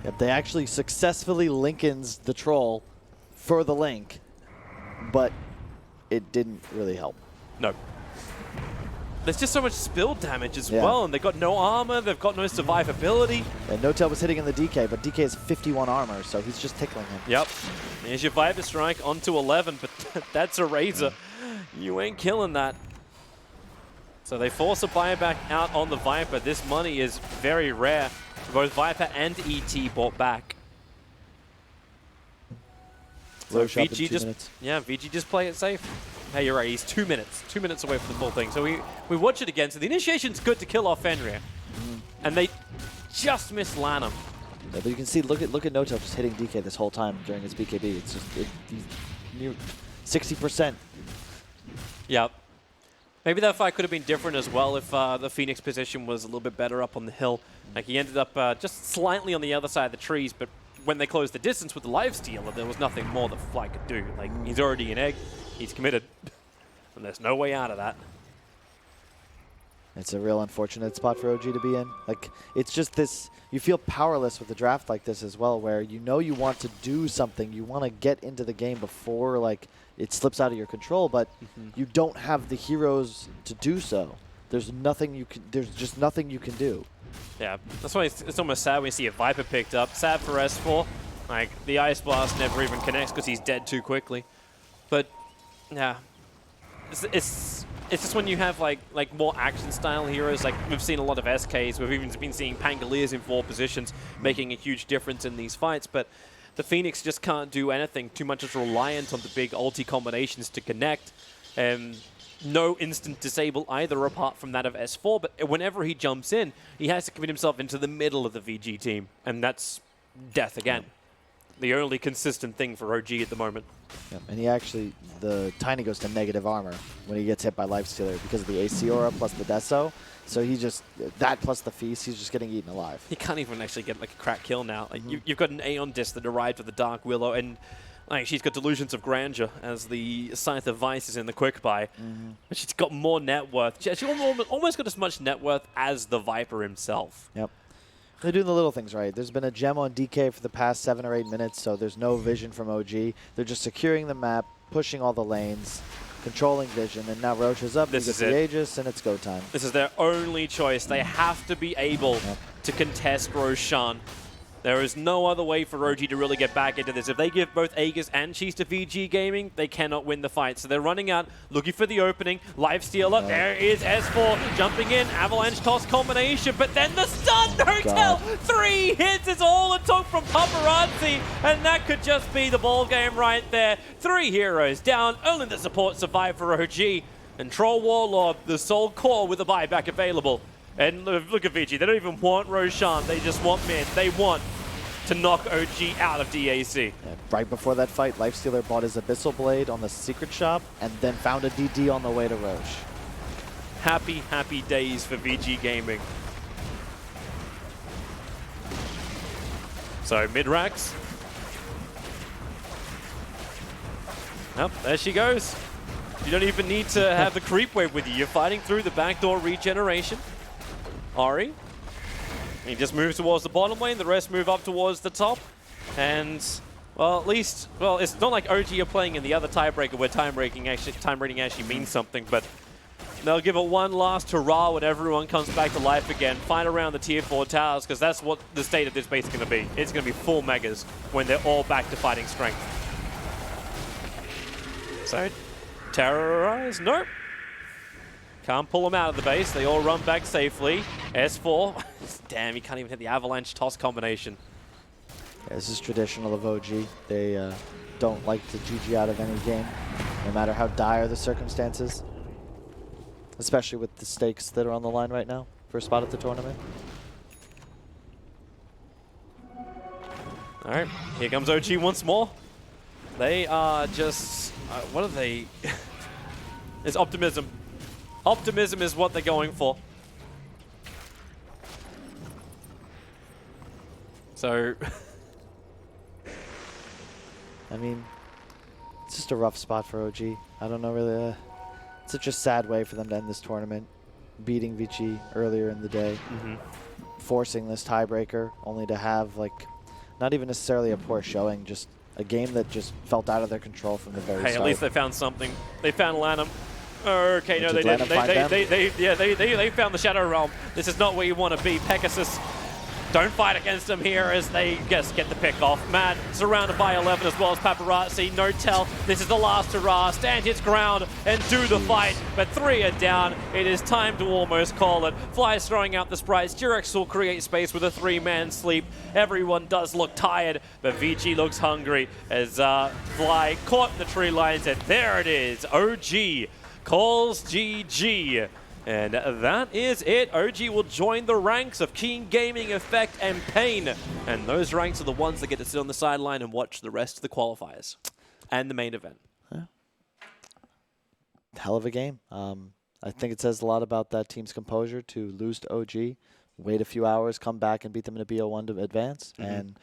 Yep, they actually successfully Linkens the Troll for the Link, but it didn't really help. No. There's just so much spill damage as well, and they've got no armor, they've got no survivability. And No Tail was hitting in the DK, but DK has 51 armor, so he's just tickling him. Yep. There's your Viper Strike onto 11, but that's a Razor. You ain't killing that. So they force a buyback out on the Viper. This money is very rare. Both Viper and ET bought back. So VG just play it safe. Hey, you're right. He's 2 minutes. 2 minutes away from the full thing. So we watch it again. So the initiation's good to kill off Fenrir. And they just missed Lanham. Yeah, but you can see, look at No Tail just hitting DK this whole time during his BKB. It's just he's near 60%. Yep. Maybe that fight could have been different as well if the Phoenix position was a little bit better up on the hill. Like, he ended up just slightly on the other side of the trees, but when they closed the distance with the lifestealer, there was nothing more that Fly could do. Like, he's already an egg, he's committed, and there's no way out of that. It's a real unfortunate spot for OG to be in. Like, it's just this, you feel powerless with a draft like this as well, where you know you want to do something, you want to get into the game before, like, it slips out of your control, but you don't have the heroes to do so. There's nothing you can. There's just nothing you can do. Yeah, that's why it's almost sad when you see a Viper picked up. Sad for S4. Like, the Ice Blast never even connects because he's dead too quickly. But, yeah. It's just when you have, like more action-style heroes. Like, we've seen a lot of SKs. We've even been seeing Pangoliers in 4 positions making a huge difference in these fights. But the Phoenix just can't do anything. Too much is reliant on the big ulti combinations to connect. No instant disable either apart from that of S4, but whenever he jumps in, he has to commit himself into the middle of the VG team, and that's death again. The only consistent thing for OG at the moment. Yep. And he actually, the Tiny goes to negative armor when he gets hit by Lifestealer because of the AC aura plus the Deso. So he just, that plus the Feast, he's just getting eaten alive. He can't even actually get like a crack kill now. Like, you've got an Aeon Disc that arrived with the Dark Willow, and like, she's got Delusions of Grandeur as the Scythe of Vice is in the quick buy. But she's got more net worth. She almost got as much net worth as the Viper himself. Yep. They're doing the little things right. There's been a gem on DK for the past 7 or 8 minutes, so there's no vision from OG. They're just securing the map, pushing all the lanes, controlling vision, and now Roche is up. This he is gets the it. Aegis, and it's go time. This is their only choice. They have to be able to contest Roshan. There is no other way for OG to really get back into this. If they give both Aegis and Cheese to VG Gaming, they cannot win the fight. So they're running out, looking for the opening. Lifestealer, there is S4 jumping in. Avalanche toss combination, but then the stun! No tell! 3 hits is all it took from Paparazzi, and that could just be the ball game right there. 3 heroes down, only the support survived for OG. And Troll Warlord, the sole core with a buyback available. And look at VG, they don't even want Roshan, they just want mid. They want to knock OG out of DAC. Right before that fight, Lifestealer bought his Abyssal Blade on the secret shop and then found a DD on the way to Roche. Happy, happy days for VG Gaming. So, mid-racks. Well, there she goes. You don't even need to have the creep wave with you. You're fighting through the backdoor regeneration. Ari. He just moves towards the bottom lane, the rest move up towards the top. And, well, at least, well, it's not like OG are playing in the other tiebreaker where time rating actually means something, but they'll give it one last hurrah when everyone comes back to life again. Fight around the tier 4 towers, because that's what the state of this base is going to be. It's going to be full megas when they're all back to fighting strength. So, terrorize? Nope. Can't pull them out of the base. They all run back safely. S4. Damn, he can't even hit the Avalanche toss combination. Yeah, this is traditional of OG. They don't like to GG out of any game, no matter how dire the circumstances. Especially with the stakes that are on the line right now for a spot at the tournament. All right, here comes OG once more. They are just... what are they? It's optimism. Optimism is what they're going for. So... I mean, it's just a rough spot for OG. I don't know really. It's such a sad way for them to end this tournament. Beating Vici earlier in the day. Forcing this tiebreaker, only to have, like, not even necessarily a poor showing, just a game that just felt out of their control from the very start. Hey, at least they found something. They found Lanham. Okay, no, they Lanham didn't. They found the Shadow Realm. This is not where you want to be. Pegasus, don't fight against them here as they just get the pick off. Mad surrounded by 11 as well as Paparazzi. No tell. This is the last hurrah. Stand his ground and do the fight. But 3 are down. It is time to almost call it. Fly is throwing out the sprites. Durex will create space with a 3-man sleep. Everyone does look tired, but VG looks hungry as Fly caught in the tree lines. And there it is. OG calls GG. And that is it. OG will join the ranks of Keen Gaming, Effect, and Pain. And those ranks are the ones that get to sit on the sideline and watch the rest of the qualifiers and the main event. Hell of a game. I think it says a lot about that team's composure to lose to OG, wait a few hours, come back and beat them in a BO1 to advance. And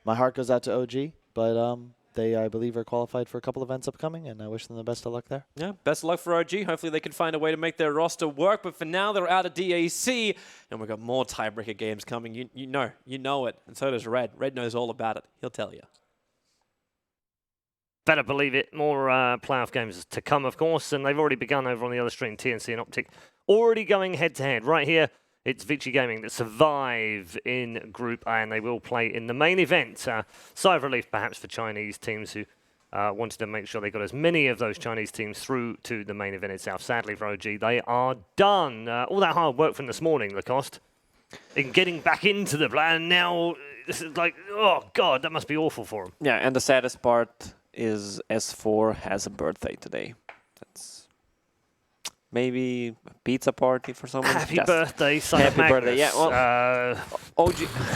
my heart goes out to OG, but they, I believe, are qualified for a couple events upcoming, and I wish them the best of luck there. Yeah, best of luck for OG. Hopefully they can find a way to make their roster work, but for now they're out of DAC, and we've got more tiebreaker games coming. You know it, and so does Red. Red knows all about it. He'll tell you. Better believe it. More playoff games to come, of course, and they've already begun over on the other stream. TNC and Optic already going head-to-head. Right here, it's Vici Gaming that survive in Group A, and they will play in the main event. Sigh of relief, perhaps, for Chinese teams who wanted to make sure they got as many of those Chinese teams through to the main event itself. Sadly for OG, they are done. All that hard work from this morning, Lacoste, in getting back into the plan. Now, this is like, oh, God, that must be awful for them. Yeah, and the saddest part is S4 has a birthday today. That's maybe a pizza party for someone. Happy Just birthday, son of happy birthday, Magnus. yeah, OG,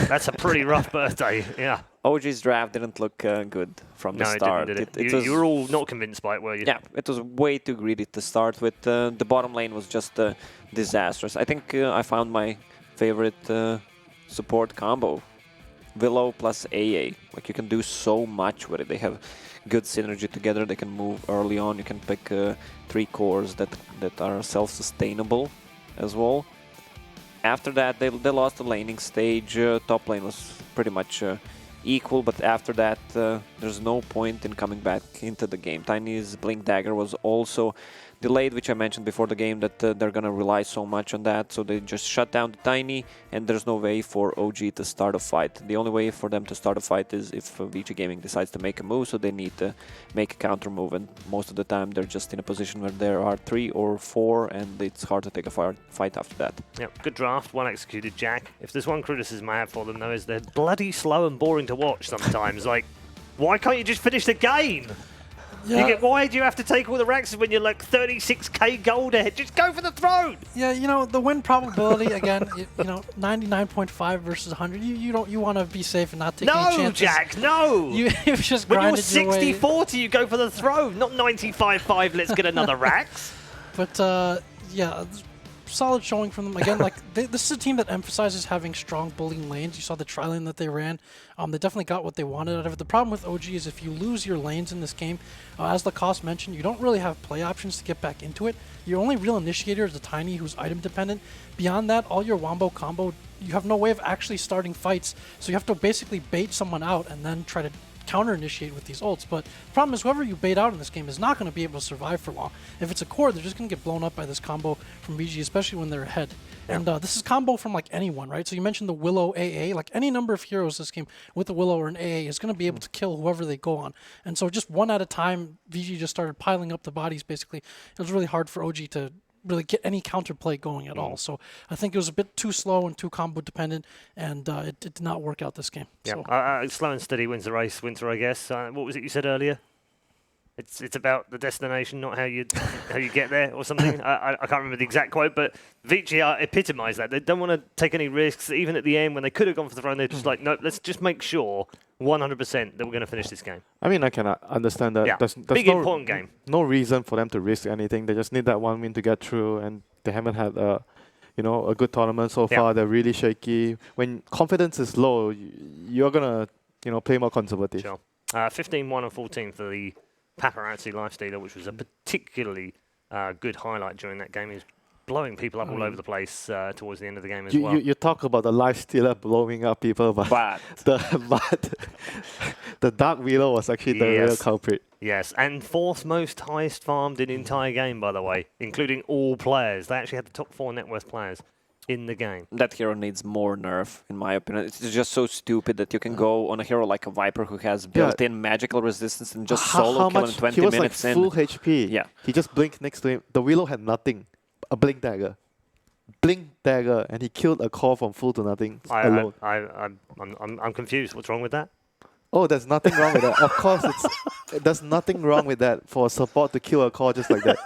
That's a pretty rough birthday, yeah. OG's draft didn't look good from the No, it start. didn't, did it? was, You were all not convinced by it, were you? Yeah, it was way too greedy to start with. The bottom lane was just disastrous. I think I found my favorite support combo. Willow plus AA. Like, you can do so much with it. They have good synergy together. They can move early on. You can pick 3 cores that are self-sustainable as well. After that, they lost the laning stage. Top lane was pretty much equal, but after that, there's no point in coming back into the game. Tiny's Blink Dagger was also delayed, which I mentioned before the game, that they're going to rely so much on that, so they just shut down the Tiny, and there's no way for OG to start a fight. The only way for them to start a fight is if VG Gaming decides to make a move, so they need to make a counter move, and most of the time they're just in a position where there are 3 or 4, and it's hard to take a fight after that. Yep, good draft, well executed, Jack. If there's one criticism I have for them, though, is they're bloody slow and boring to watch sometimes. Like, why can't you just finish the game? Yeah. Why do you have to take all the racks when you're like 36k gold ahead? Just go for the throne! Yeah, you know, the win probability, again, you know, 99.5 versus 100. You want to be safe and not take any No, chances. Jack, no! You've just When you're grinded your way. 60-40, you go for the throne, not 95-5, let's get another racks. But, yeah, solid showing from them. Again, like, this is a team that emphasizes having strong bullying lanes. You saw the tri-lane that they ran. They definitely got what they wanted out of it. The problem with OG is if you lose your lanes in this game, as Lacoste mentioned, you don't really have play options to get back into it. Your only real initiator is the Tiny, who's item dependent. Beyond that, all your wombo combo, you have no way of actually starting fights. So you have to basically bait someone out and then try to counter-initiate with these ults. But the problem is whoever you bait out in this game is not going to be able to survive for long. If it's a core, they're just going to get blown up by this combo from VG, especially when they're ahead. Yeah. And this is combo from like anyone, right? So you mentioned the Willow AA. Like any number of heroes this game with a Willow or an AA is going to be able to kill whoever they go on. And so just one at a time, VG just started piling up the bodies basically. It was really hard for OG to really get any counterplay going at all. So I think it was a bit too slow and too combo dependent, and it did not work out this game. Yeah, so. Slow and steady wins the race, Winter, I guess. What was it you said earlier? It's about the destination, not how you get there or something. I can't remember the exact quote, but Vici epitomised that. They don't want to take any risks, even at the end when they could have gone for the throne. They're just like, no, let's just make sure 100% that we're going to finish this game. I mean, I can understand that. Yeah, There's big important game. No reason for them to risk anything. They just need that one win to get through, and they haven't had a good tournament so far. They're really shaky. When confidence is low, you're gonna play more conservative. Sure. 15-1 and 14 for the Paparazzi Lifestealer, which was a particularly good highlight during that game. He was blowing people up all over the place towards the end of the game as well. You talk about the Lifestealer blowing up people, but the Dark Willow was actually the real culprit. Yes, and fourth most highest farmed in the entire game, by the way, including all players. They actually had the top 4 net worth players in the game. That hero needs more nerf, in my opinion. It's just so stupid that you can go on a hero like a Viper who has built-in magical resistance and just solo kill in 20 minutes in. He was like full HP. Yeah. He just blinked next to him. The Willow had nothing. A Blink Dagger. Blink Dagger, and he killed a core from full to nothing alone. I'm confused. What's wrong with that? Oh, there's nothing wrong with that. Of course, there's nothing wrong with that for a support to kill a core just like that.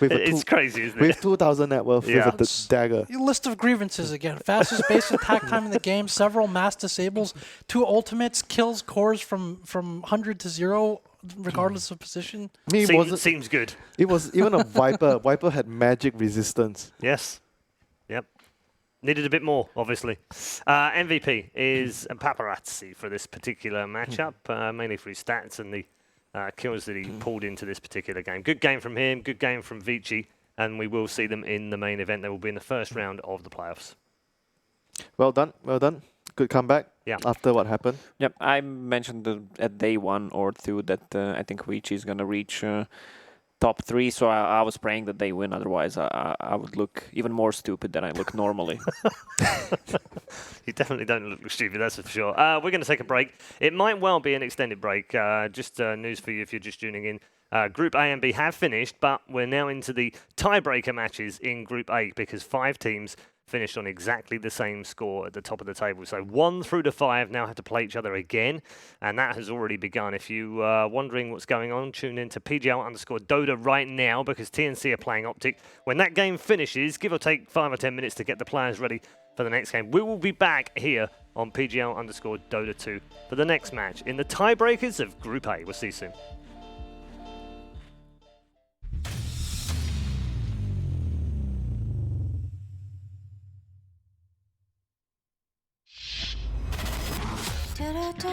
It's crazy, isn't it? With 2,000 net worth with a dagger. List of grievances again. Fastest base attack time in the game, several mass disables, 2 ultimates, kills cores from 100 to 0, regardless of position. Seems good. It was even a Viper. Viper had magic resistance. Yes. Yep. Needed a bit more, obviously. MVP is Paparazzi for this particular matchup, mainly for his stats and the kills that he pulled into this particular game. Good game from him, good game from Vici, and we will see them in the main event. They will be in the first round of the playoffs. Well done, well done. Good comeback after what happened. Yep, I mentioned at day 1 or 2 that I think Vici is going to reach top 3, so I was praying that they win. Otherwise, I would look even more stupid than I look normally. You definitely don't look stupid, that's for sure. We're going to take a break. It might well be an extended break. Just news for you if you're just tuning in. Group A and B have finished, but we're now into the tiebreaker matches in Group A because 5 teams finished on exactly the same score at the top of the table. So 1 through to 5 now have to play each other again, and that has already begun. If you are wondering what's going on, tune in to PGL_Dota right now because TNC are playing Optic. When that game finishes, give or take 5 or 10 minutes to get the players ready for the next game. We will be back here on PGL_Dota 2 for the next match in the tiebreakers of Group A. We'll see you soon.